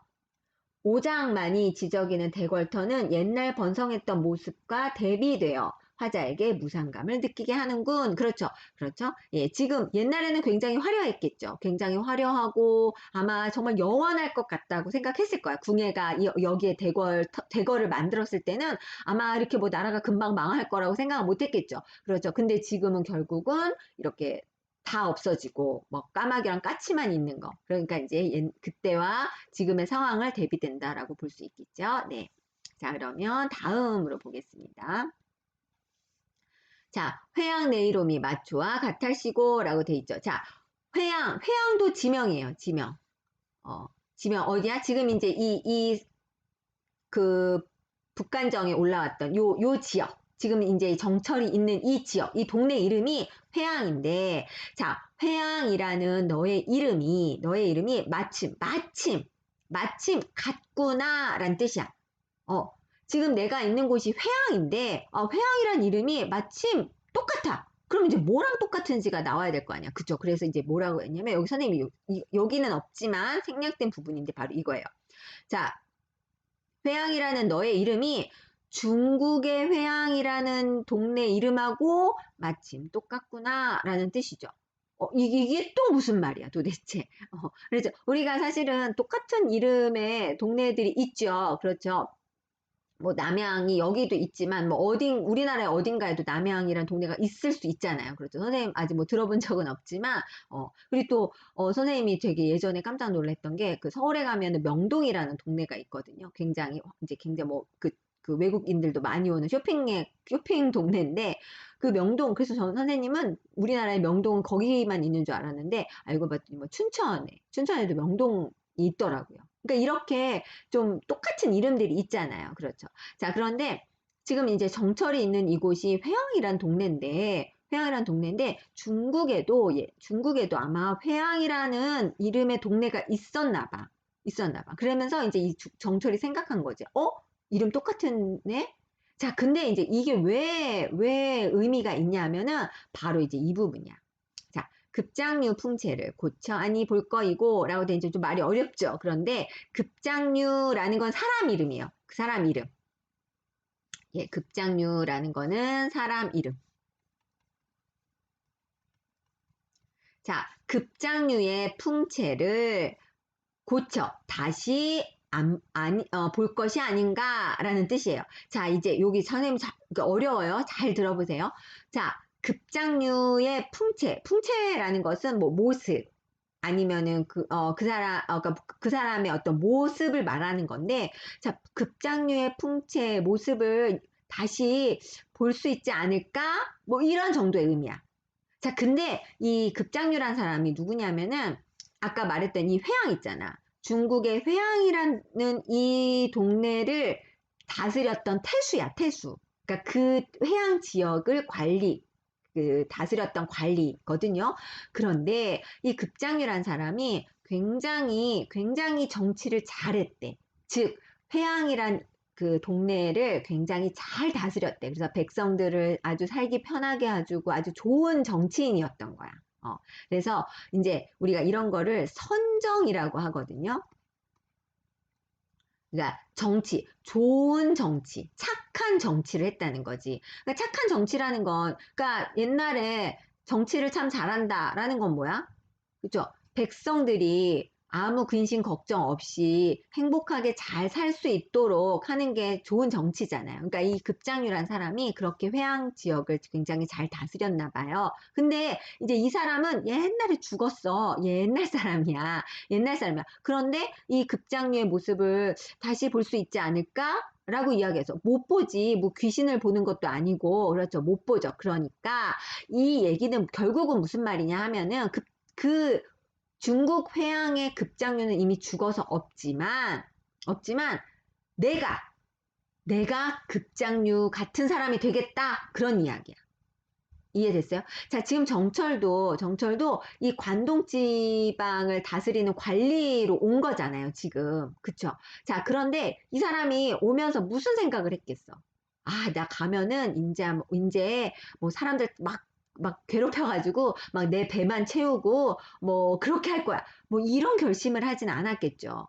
오장만이 지저귀는 대궐터는 옛날 번성했던 모습과 대비되어 화자에게 무상감을 느끼게 하는군. 그렇죠. 그렇죠. 예, 지금 옛날에는 굉장히 화려했겠죠. 굉장히 화려하고 아마 정말 영원할 것 같다고 생각했을 거야. 궁예가 여기에 대궐을 만들었을 때는 아마 이렇게 뭐 나라가 금방 망할 거라고 생각을 못 했겠죠. 그렇죠. 근데 지금은 결국은 이렇게 다 없어지고 뭐 까마귀랑 까치만 있는 거. 그러니까 이제 그때와 지금의 상황을 대비된다라고 볼 수 있겠죠. 네. 자, 그러면 다음으로 보겠습니다. 자, 회양 네이로미 마초와 같할시고라고 돼 있죠. 자, 회양도 지명이에요. 지명. 지명 어디야? 지금 이제 그 북간정에 올라왔던 요 지역. 지금 이제 정철이 있는 이 지역, 이 동네 이름이 회양인데, 자, 회양이라는 너의 이름이 마침 같구나, 라는 뜻이야. 지금 내가 있는 곳이 회양인데, 회양이란 이름이 마침 똑같아. 그럼 이제 뭐랑 똑같은지가 나와야 될 거 아니야. 그쵸? 그래서 이제 뭐라고 했냐면, 여기 선생님이, 여기는 없지만 생략된 부분인데 바로 이거예요. 자, 회양이라는 너의 이름이 중국의 회양이라는 동네 이름하고 마침 똑같구나 라는 뜻이죠. 이게 또 무슨 말이야 도대체. 그래서 우리가 사실은 똑같은 이름의 동네들이 있죠. 그렇죠. 뭐 남양이 여기도 있지만 뭐 우리나라의 어딘가에도 남양이라는 동네가 있을 수 있잖아요. 그렇죠. 선생님 아직 뭐 들어본 적은 없지만 그리고 또 선생님이 되게 예전에 깜짝 놀랐던 게 그 서울에 가면은 명동이라는 동네가 있거든요. 굉장히 그 외국인들도 많이 오는 쇼핑 동네인데 그 명동 그래서 선생님은 우리나라의 명동은 거기만 있는 줄 알았는데 알고 봤더니 뭐 춘천에도 명동이 있더라고요. 그러니까 이렇게 좀 똑같은 이름들이 있잖아요. 그렇죠. 자, 그런데 지금 이제 정철이 있는 이곳이 회양이란 동네인데 중국에도 아마 회양이라는 이름의 동네가 있었나 봐. 그러면서 이제 이 정철이 생각한 거지. 이름 똑같네? 자, 근데 이제 이게 왜 의미가 있냐면은 바로 이제 이 부분이야. 자, 급장류 풍채를 고쳐 아니 볼 거이고 라고 돼 이제 좀 말이 어렵죠. 그런데 급장류라는 건 사람 이름이에요. 그 사람 이름. 예, 급장류라는 거는 사람 이름. 자, 급장류의 풍채를 고쳐 다시 볼 것이 아닌가라는 뜻이에요. 자, 이제 여기 선생님 어려워요. 잘 들어보세요. 자, 급장류의 풍채라는 것은 뭐 모습 아니면은 그러니까 그 사람의 어떤 모습을 말하는 건데, 자, 급장류의 풍채 모습을 다시 볼 수 있지 않을까? 뭐 이런 정도의 의미야. 자, 근데 이 급장류란 사람이 누구냐면은 아까 말했던 이 회양 있잖아. 중국의 회양이라는 이 동네를 다스렸던 태수야, 태수. 그러니까 그 회양 지역을 그 다스렸던 관리거든요. 그런데 이 급장유란 사람이 굉장히 정치를 잘했대. 즉 회양이란 그 동네를 굉장히 잘 다스렸대. 그래서 백성들을 아주 살기 편하게 해주고 아주 좋은 정치인이었던 거야. 그래서 이제 우리가 이런 거를 선정이라고 하거든요. 그러니까 정치, 좋은 정치, 착한 정치를 했다는 거지. 그러니까 착한 정치라는 건, 그러니까 옛날에 정치를 참 잘한다라는 건 뭐야? 그죠? 백성들이 아무 근심 걱정 없이 행복하게 잘 살 수 있도록 하는 게 좋은 정치잖아요. 그러니까 이 급장유란 사람이 그렇게 회양 지역을 굉장히 잘 다스렸나 봐요. 근데 이제 이 사람은 옛날에 죽었어. 옛날 사람이야. 옛날 사람이야. 그런데 이 급장유의 모습을 다시 볼 수 있지 않을까? 라고 이야기해서 못 보지. 뭐 귀신을 보는 것도 아니고 그렇죠. 못 보죠. 그러니까 이 얘기는 결국은 무슨 말이냐 하면은 그 중국 회양의 급장유는 이미 죽어서 없지만 내가 급장유 같은 사람이 되겠다 그런 이야기야. 이해됐어요? 자, 지금 정철도 이 관동 지방을 다스리는 관리로 온 거잖아요, 지금. 그쵸? 자, 그런데 이 사람이 오면서 무슨 생각을 했겠어? 아, 나 가면은 인제 뭐 사람들 막 괴롭혀가지고 막 내 배만 채우고 뭐 그렇게 할 거야. 뭐 이런 결심을 하진 않았겠죠.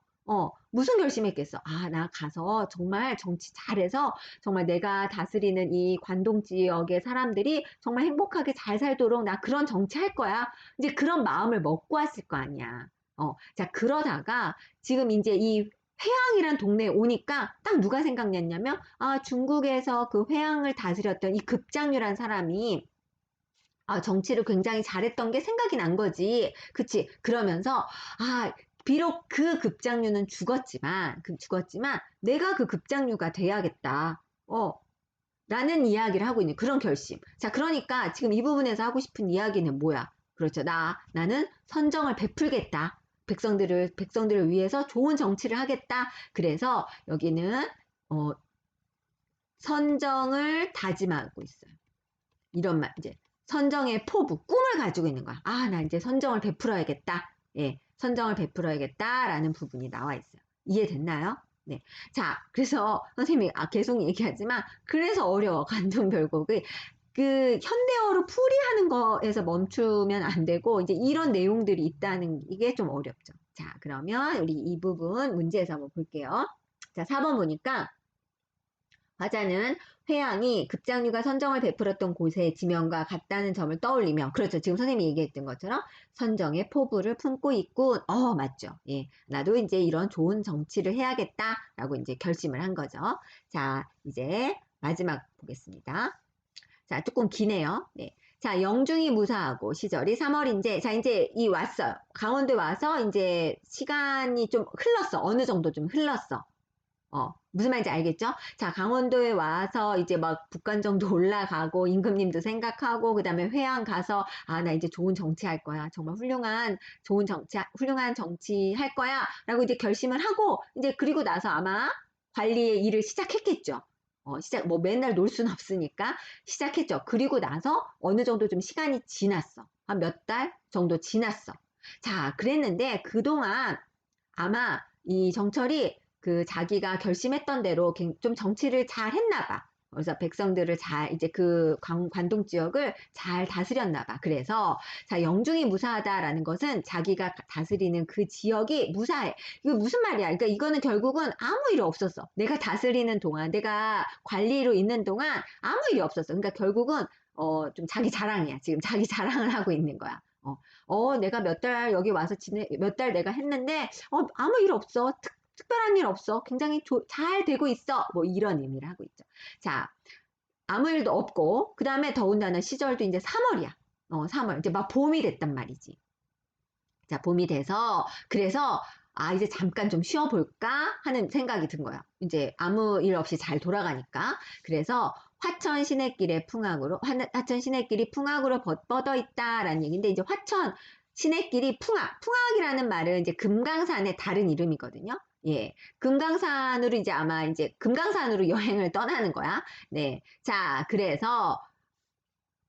무슨 결심했겠어? 아, 나 가서 정말 정치 잘해서 정말 내가 다스리는 이 관동 지역의 사람들이 정말 행복하게 잘 살도록 나 그런 정치할 거야. 이제 그런 마음을 먹고 왔을 거 아니야. 자, 그러다가 지금 이제 이 회양이란 동네에 오니까 딱 누가 생각났냐면, 아, 중국에서 그 회양을 다스렸던 이 급장유란 사람이 정치를 굉장히 잘했던 게 생각이 난 거지. 그치? 그러면서, 아, 비록 그 급장유는 죽었지만, 내가 그 급장유가 돼야겠다. 라는 이야기를 하고 있는 그런 결심. 자, 그러니까 지금 이 부분에서 하고 싶은 이야기는 뭐야? 그렇죠. 나는 선정을 베풀겠다. 백성들을 위해서 좋은 정치를 하겠다. 그래서 여기는, 어, 선정을 다짐하고 있어요. 이런 말, 이제, 선정의 포부, 꿈을 가지고 있는 거야. 아, 나 이제 선정을 베풀어야겠다. 예, 선정을 베풀어야겠다라는 부분이 나와 있어요. 이해됐나요? 네. 자, 그래서 선생님이 계속 얘기하지만 그래서 어려워. 관동별곡이 그 현대어로 풀이하는 거에서 멈추면 안 되고 이제 이런 내용들이 있다는 이게 좀 어렵죠. 자, 그러면 우리 이 부분 문제에서 한번 볼게요. 자, 4번 보니까 화자는 회양이 급장류가 선정을 베풀었던 곳의 지명과 같다는 점을 떠올리며, 그렇죠. 지금 선생님이 얘기했던 것처럼 선정의 포부를 품고 있고, 맞죠. 예. 나도 이제 이런 좋은 정치를 해야겠다라고 이제 결심을 한 거죠. 자, 이제 마지막 보겠습니다. 자, 조금 기네요. 네. 자, 영중이 무사하고 시절이 3월인데, 자, 이제 왔어요. 강원도에 와서 이제 시간이 좀 흘렀어. 어느 정도 좀 흘렀어. 무슨 말인지 알겠죠? 자, 강원도에 와서 이제 막 북한정도 올라가고 임금님도 생각하고 그다음에 회양 가서 아, 나 이제 좋은 정치 할 거야. 정말 훌륭한 정치 할 거야라고 이제 결심을 하고 이제 그리고 나서 아마 관리의 일을 시작했겠죠. 뭐 맨날 놀 수는 없으니까 시작했죠. 그리고 나서 어느 정도 좀 시간이 지났어. 한 몇 달 정도 지났어. 자, 그랬는데 그동안 아마 이 정철이 그 자기가 결심했던 대로 좀 정치를 잘 했나 봐. 그래서 백성들을 이제 그 관동 지역을 잘 다스렸나 봐. 그래서, 자, 영중이 무사하다라는 것은 자기가 다스리는 그 지역이 무사해. 이거 무슨 말이야? 그러니까 이거는 결국은 아무 일 없었어. 내가 다스리는 동안, 내가 관리로 있는 동안 아무 일이 없었어. 그러니까 결국은, 좀 자기 자랑이야. 지금 자기 자랑을 하고 있는 거야. 내가 몇 달 여기 와서 몇 달 내가 했는데, 아무 일 없어. 특별한 일 없어. 굉장히 잘 되고 있어. 뭐 이런 의미를 하고 있죠. 자, 아무 일도 없고, 그 다음에 더군다나 시절도 이제 3월이야. 3월. 이제 막 봄이 됐단 말이지. 자, 봄이 돼서, 그래서, 이제 잠깐 좀 쉬어볼까 하는 생각이 든 거야. 이제 아무 일 없이 잘 돌아가니까. 그래서 화천 시내길이 풍악으로 뻗어 있다라는 얘기인데, 이제 화천 시내길이 풍악이라는 말은 이제 금강산의 다른 이름이거든요. 예. 금강산으로 이제 아마 이제 금강산으로 여행을 떠나는 거야. 네. 자, 그래서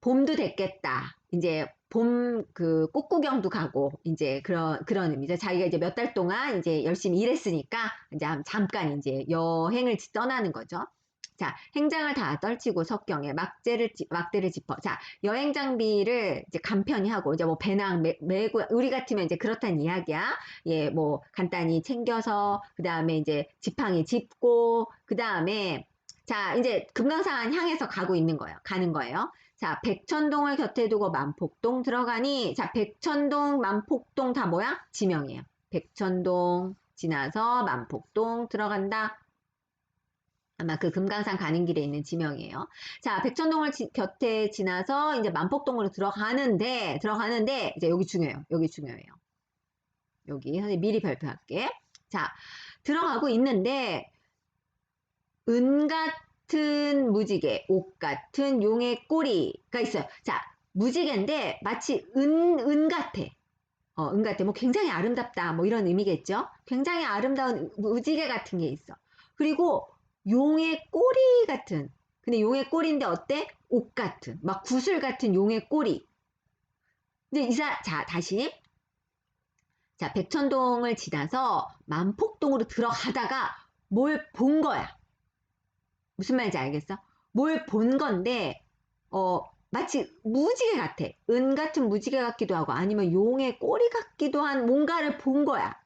봄도 됐겠다. 이제 봄 그 꽃구경도 가고 이제 그런 의미죠. 자기가 이제 몇 달 동안 이제 열심히 일했으니까 이제 잠깐 이제 여행을 떠나는 거죠. 자, 행장을 다 떨치고 석경에 막대를 짚어. 자, 여행 장비를 이제 간편히 하고 이제 뭐 배낭 메고 우리 같으면 이제 그렇다는 이야기야. 예, 뭐 간단히 챙겨서 그다음에 이제 지팡이 짚고 그다음에 자, 이제 금강산 향해서 가는 거예요. 자, 백천동을 곁에 두고 만폭동 들어가니, 자, 백천동, 만폭동 다 뭐야? 지명이에요. 백천동 지나서 만폭동 들어간다. 아마 그 금강산 가는 길에 있는 지명이에요. 자, 백천동을 곁에 지나서 이제 만폭동으로 들어가는데, 이제 여기 중요해요. 여기 중요해요. 여기, 선생님 미리 발표할게. 자, 들어가고 있는데, 은 같은 무지개, 옥 같은 용의 꼬리가 있어요. 자, 무지개인데 마치 은 같아. 은 같아. 뭐 굉장히 아름답다. 뭐 이런 의미겠죠? 굉장히 아름다운 무지개 같은 게 있어. 그리고 용의 꼬리 같은. 근데 용의 꼬리인데 어때? 옥 같은. 막 구슬 같은 용의 꼬리. 근데 자, 다시. 자, 백천동을 지나서 만폭동으로 들어가다가 뭘 본 거야. 무슨 말인지 알겠어? 뭘 본 건데, 마치 무지개 같아. 은 같은 무지개 같기도 하고, 아니면 용의 꼬리 같기도 한 뭔가를 본 거야.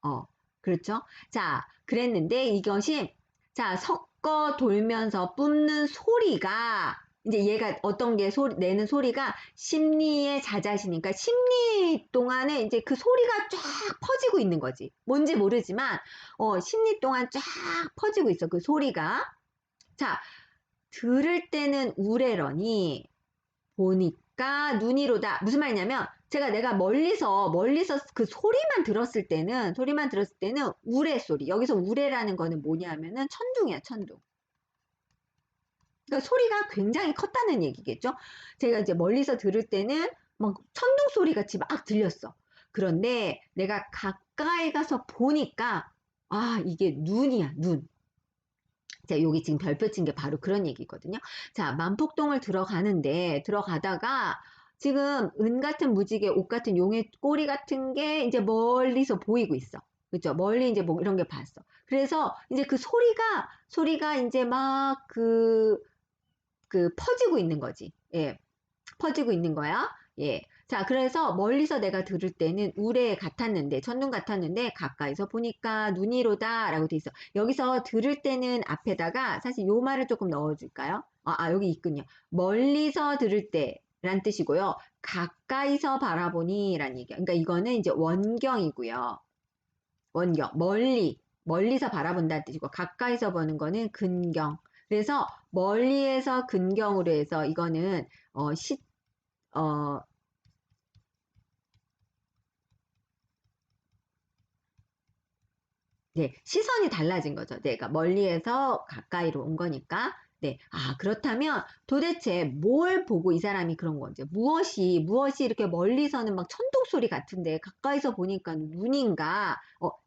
어, 그렇죠? 자, 그랬는데 이것이, 자, 섞어 돌면서 뿜는 소리가, 이제 얘가 어떤 게 내는 소리가 심리의 자자시니까 심리 동안에 이제 그 소리가 쫙 퍼지고 있는 거지. 뭔지 모르지만, 심리 동안 쫙 퍼지고 있어. 그 소리가. 자, 들을 때는 우레러니 보니까 눈이로다. 무슨 말이냐면 내가 멀리서 그 소리만 들었을 때는 우레 소리. 여기서 우레라는 거는 뭐냐면은 천둥이야, 천둥. 그러니까 소리가 굉장히 컸다는 얘기겠죠. 제가 이제 멀리서 들을 때는 막 천둥 소리 같이 막 들렸어. 그런데 내가 가까이 가서 보니까 이게 눈이야, 눈. 자, 여기 지금 별표 친 게 바로 그런 얘기거든요. 자, 만폭동을 들어가다가 지금 은 같은 무지개, 옥 같은 용의 꼬리 같은 게 이제 멀리서 보이고 있어. 그죠? 멀리 이제 뭐 이런 게 봤어. 그래서 이제 그 소리가 이제 막 퍼지고 있는 거지. 예. 퍼지고 있는 거야. 예. 자, 그래서 멀리서 내가 들을 때는 우레 같았는데, 천둥 같았는데, 가까이서 보니까 눈이로다 라고 돼 있어. 여기서 들을 때는 앞에다가 사실 요 말을 조금 넣어줄까요? 여기 있군요. 멀리서 들을 때 란 뜻이고요. 가까이서 바라보니 란 얘기야. 그러니까 이거는 이제 원경이고요. 원경. 멀리서 바라본다는 뜻이고, 가까이서 보는 거는 근경. 그래서 멀리에서 근경으로 해서 이거는, 어, 네, 시선이 달라진 거죠. 내가 멀리에서 가까이로 온 거니까. 네, 그렇다면 도대체 뭘 보고 이 사람이 그런 건지, 무엇이 이렇게 멀리서는 막 천둥 소리 같은데 가까이서 보니까 눈인가,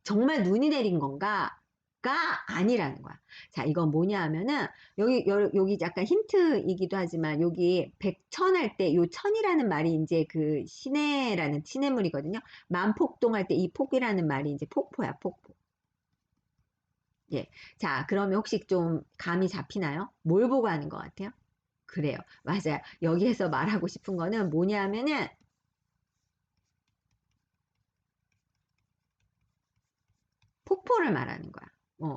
정말 눈이 내린 건가? 가 아니라는 거야. 자, 이건 뭐냐 하면은, 여기 약간 힌트이기도 하지만, 여기 백천할 때, 요 천이라는 말이 이제 그 시내라는 시내물이거든요. 만폭동할 때 이 폭이라는 말이 이제 폭포야, 폭포. 예. 자, 그러면 혹시 좀 감이 잡히나요? 뭘 보고 하는 것 같아요? 그래요. 맞아요. 여기에서 말하고 싶은 거는 뭐냐면은, 폭포를 말하는 거야.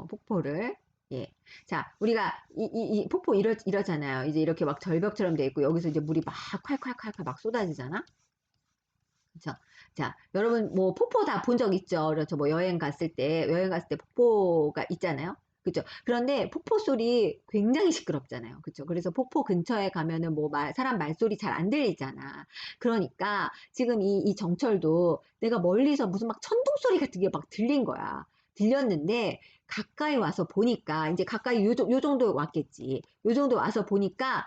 폭포를. 예. 자, 우리가 이 폭포 이러잖아요. 이제 이렇게 막 절벽처럼 돼 있고, 여기서 이제 물이 막 콸콸콸콸 막 쏟아지잖아? 그쵸? 자, 여러분 뭐 폭포 다 본 적 있죠? 그렇죠. 뭐 여행 갔을 때 폭포가 있잖아요. 그죠? 그런데 폭포 소리 굉장히 시끄럽잖아요. 그죠? 그래서 폭포 근처에 가면은 뭐 사람 말소리 잘 안 들리잖아. 그러니까 지금 이 정철도 내가 멀리서 무슨 막 천둥 소리 같은 게 막 들린 거야. 들렸는데 가까이 와서 보니까 이제 가까이 요 정도 왔겠지. 요 정도 와서 보니까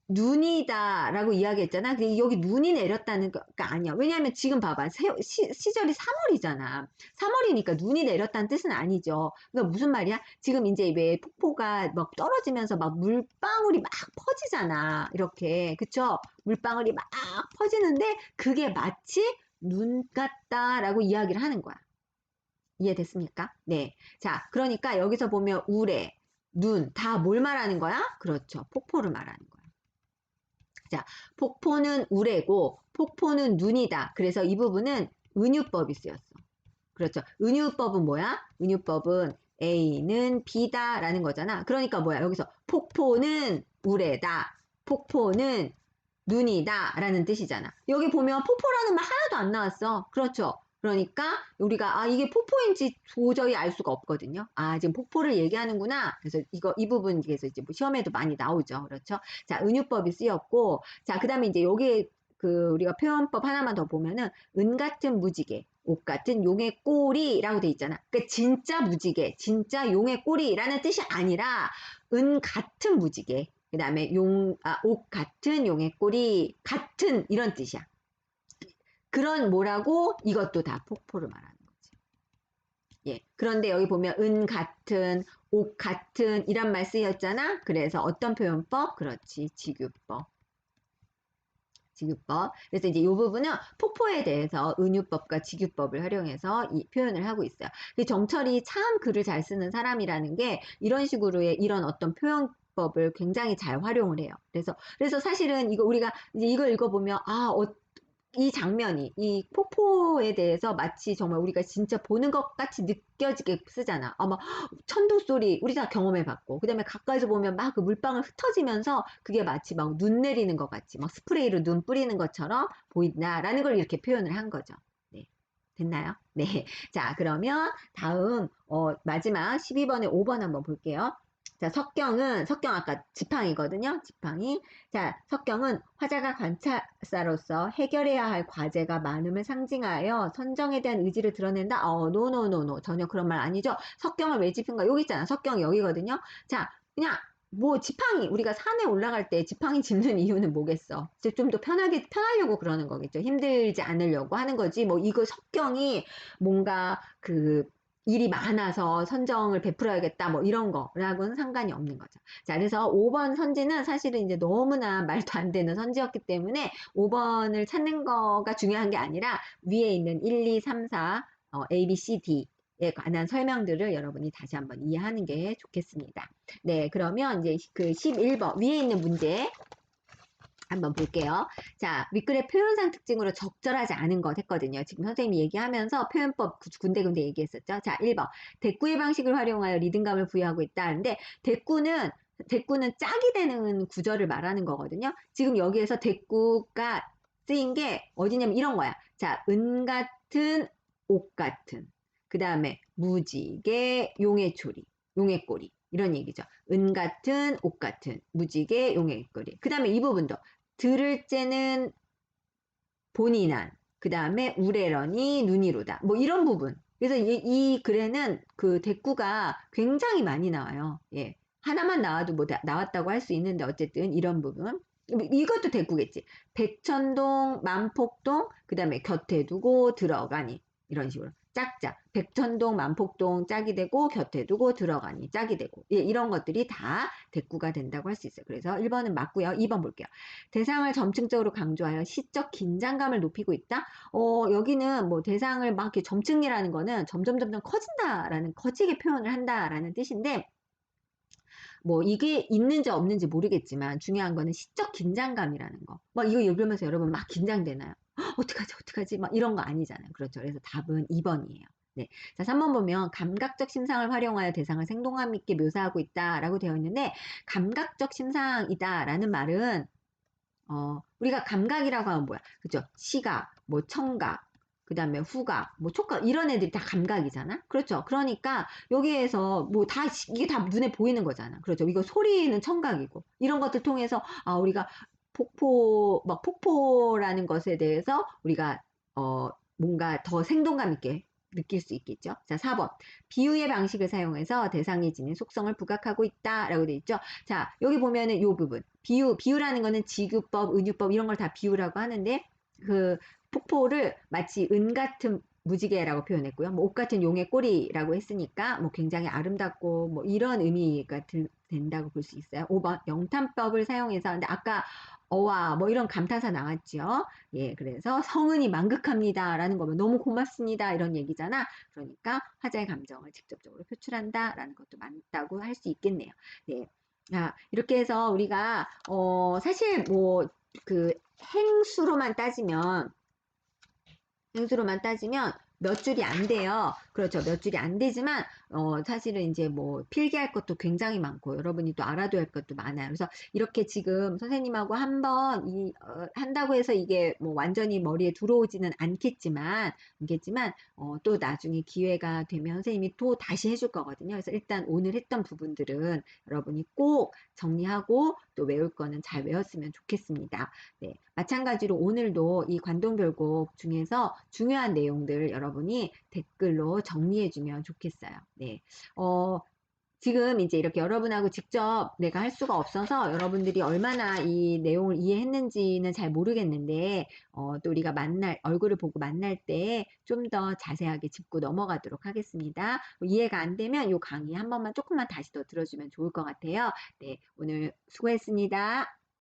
눈이다라고 이야기했잖아. 근데 여기 눈이 내렸다는 거 아니야. 왜냐하면 지금 봐봐. 시절이 3월이잖아. 3월이니까 눈이 내렸다는 뜻은 아니죠. 그러니까 무슨 말이야? 지금 이제 왜 폭포가 막 떨어지면서 막 물방울이 막 퍼지잖아. 이렇게. 그쵸? 물방울이 막 퍼지는데 그게 마치 눈 같다라고 이야기를 하는 거야. 이해됐습니까? 네. 자, 그러니까 여기서 보면 우레, 눈, 다 뭘 말하는 거야? 그렇죠. 폭포를 말하는 거야. 자, 폭포는 우레고 폭포는 눈이다. 그래서 이 부분은 은유법이 쓰였어. 그렇죠. 은유법은 뭐야? 은유법은 A는 B다 라는 거잖아. 그러니까 뭐야? 여기서 폭포는 우레다. 폭포는 눈이다 라는 뜻이잖아. 여기 보면 폭포라는 말 하나도 안 나왔어. 그렇죠. 그러니까 우리가 이게 폭포인지 도저히 알 수가 없거든요. 지금 폭포를 얘기하는구나. 그래서 이 부분 그래서 이제 뭐 시험에도 많이 나오죠. 그렇죠. 자, 은유법이 쓰였고, 자, 그다음에 이제 여기 우리가 표현법 하나만 더 보면은 은 같은 무지개, 옥 같은 용의 꼬리라고 돼 있잖아. 그러니까 진짜 무지개, 진짜 용의 꼬리라는 뜻이 아니라 은 같은 무지개. 그 다음에 옥 같은 용의 꼬리, 같은 이런 뜻이야. 그런 뭐라고? 이것도 다 폭포를 말하는 거지. 예. 그런데 여기 보면 은 같은, 옥 같은 이란 말 쓰였잖아. 그래서 어떤 표현법? 그렇지. 직유법. 직유법. 그래서 이제 이 부분은 폭포에 대해서 은유법과 직유법을 활용해서 이 표현을 하고 있어요. 정철이 참 글을 잘 쓰는 사람이라는 게 이런 식으로의 이런 어떤 표현법을 굉장히 잘 활용을 해요. 그래서 사실은 우리가 이제 이걸 읽어보면 이 장면이 이 폭포에 대해서 마치 정말 우리가 진짜 보는 것 같이 느껴지게 쓰잖아. 막 천둥 소리 우리 다 경험해봤고, 그 다음에 가까이서 보면 막 그 물방울 흩어지면서 그게 마치 막 눈 내리는 것 같이 막 스프레이로 눈 뿌리는 것처럼 보인다라는 걸 이렇게 표현을 한 거죠. 네. 됐나요? 네. 자, 그러면 다음 마지막 12번에 5번 한번 볼게요. 자, 석경 아까 지팡이거든요. 지팡이. 자, 석경은 화자가 관찰사로서 해결해야 할 과제가 많음을 상징하여 선정에 대한 의지를 드러낸다. 노. 전혀 그런 말 아니죠. 석경을 왜 짚은가? 여기 있잖아. 석경 여기거든요. 자, 그냥 뭐 지팡이 우리가 산에 올라갈 때 지팡이 짚는 이유는 뭐겠어? 좀 더 편하려고 그러는 거겠죠. 힘들지 않으려고 하는 거지. 뭐 이거 석경이 뭔가 일이 많아서 선정을 베풀어야겠다 뭐 이런 거라고는 상관이 없는 거죠. 자, 그래서 5번 선지는 사실은 이제 너무나 말도 안 되는 선지였기 때문에 5번을 찾는 거가 중요한 게 아니라 위에 있는 1, 2, 3, 4 A, B, C, D에 관한 설명들을 여러분이 다시 한번 이해하는 게 좋겠습니다. 네, 그러면 이제 11번 위에 있는 문제 한번 볼게요. 자, 윗글의 표현상 특징으로 적절하지 않은 것 했거든요. 지금 선생님이 얘기하면서 표현법 군데군데 얘기했었죠. 자, 1번. 대꾸의 방식을 활용하여 리듬감을 부여하고 있다. 근데 대꾸는 짝이 되는 구절을 말하는 거거든요. 지금 여기에서 대꾸가 쓰인 게 어디냐면 이런 거야. 자, 은 같은, 옥 같은. 그 다음에 무지개, 용의 꼬리. 이런 얘기죠. 은 같은, 옥 같은, 무지개, 용의 꼬리. 그 다음에 이 부분도 들을 째는 본이 난, 그 다음에 우레러니 눈이로다. 뭐 이런 부분. 그래서 이 글에는 대꾸가 굉장히 많이 나와요. 예. 하나만 나와도 뭐 나왔다고 할 수 있는데 어쨌든 이런 부분. 이것도 대꾸겠지. 백천동, 만폭동, 그 다음에 곁에 두고 들어가니. 이런 식으로. 짝짝. 백천동, 만폭동 짝이 되고 곁에 두고 들어가니 짝이 되고. 예, 이런 것들이 다 대꾸가 된다고 할 수 있어요. 그래서 1번은 맞고요. 2번 볼게요. 대상을 점층적으로 강조하여 시적 긴장감을 높이고 있다. 여기는 뭐 대상을 막 이렇게 점층이라는 거는 점점 커진다라는 커지게 표현을 한다라는 뜻인데 뭐 이게 있는지 없는지 모르겠지만 중요한 거는 시적 긴장감이라는 거. 막 이거 읽으면서 여러분 막 긴장되나요? 어떡하지? 막 이런 거 아니잖아요. 그렇죠. 그래서 답은 2번이에요. 네. 자, 3번 보면 감각적 심상을 활용하여 대상을 생동감 있게 묘사하고 있다라고 되어 있는데 감각적 심상이다라는 말은 우리가 감각이라고 하면 뭐야? 그죠? 시각, 뭐 청각, 그 다음에 후각, 뭐 촉각, 이런 애들이 다 감각이잖아? 그렇죠? 그러니까 여기에서 뭐 이게 다 눈에 보이는 거잖아. 그렇죠? 이거 소리는 청각이고, 이런 것들 통해서, 우리가 폭포라는 것에 대해서 우리가, 뭔가 더 생동감 있게 느낄 수 있겠죠. 자, 4번. 비유의 방식을 사용해서 대상이 지닌 속성을 부각하고 있다 라고 돼 있죠. 자, 여기 보면은 요 부분. 비유라는 거는 지구법, 은유법 이런 걸 다 비유라고 하는데 그 폭포를 마치 은 같은 무지개라고 표현했고요. 뭐 옷 같은 용의 꼬리라고 했으니까 뭐 굉장히 아름답고 뭐 이런 의미가 된다고 볼 수 있어요. 5번 영탄법을 사용해서 근데 아까 어와 뭐 이런 감탄사 나왔죠. 예, 그래서 성은이 만극합니다라는 거면 너무 고맙습니다 이런 얘기잖아. 그러니까 화자의 감정을 직접적으로 표출한다라는 것도 맞다고 할 수 있겠네요. 네. 이렇게 해서 우리가 사실 뭐 그 행수로만 따지면 몇 줄이 안 돼요. 그렇죠. 몇 줄이 안 되지만, 사실은 이제 뭐 필기할 것도 굉장히 많고, 여러분이 또 알아둬야 할 것도 많아요. 그래서 이렇게 지금 선생님하고 한번 한다고 해서 이게 뭐 완전히 머리에 들어오지는 않겠지만, 또 나중에 기회가 되면 선생님이 또 다시 해줄 거거든요. 그래서 일단 오늘 했던 부분들은 여러분이 꼭 정리하고 또 외울 거는 잘 외웠으면 좋겠습니다. 네, 마찬가지로 오늘도 이 관동별곡 중에서 중요한 내용들 여러분이 댓글로 정리해주면 좋겠어요. 네, 지금 이제 이렇게 여러분하고 직접 내가 할 수가 없어서 여러분들이 얼마나 이 내용을 이해했는지는 잘 모르겠는데, 또 우리가 얼굴을 보고 만날 때 좀 더 자세하게 짚고 넘어가도록 하겠습니다. 이해가 안 되면 이 강의 한 번만 조금만 다시 더 들어주면 좋을 것 같아요. 네, 오늘 수고했습니다.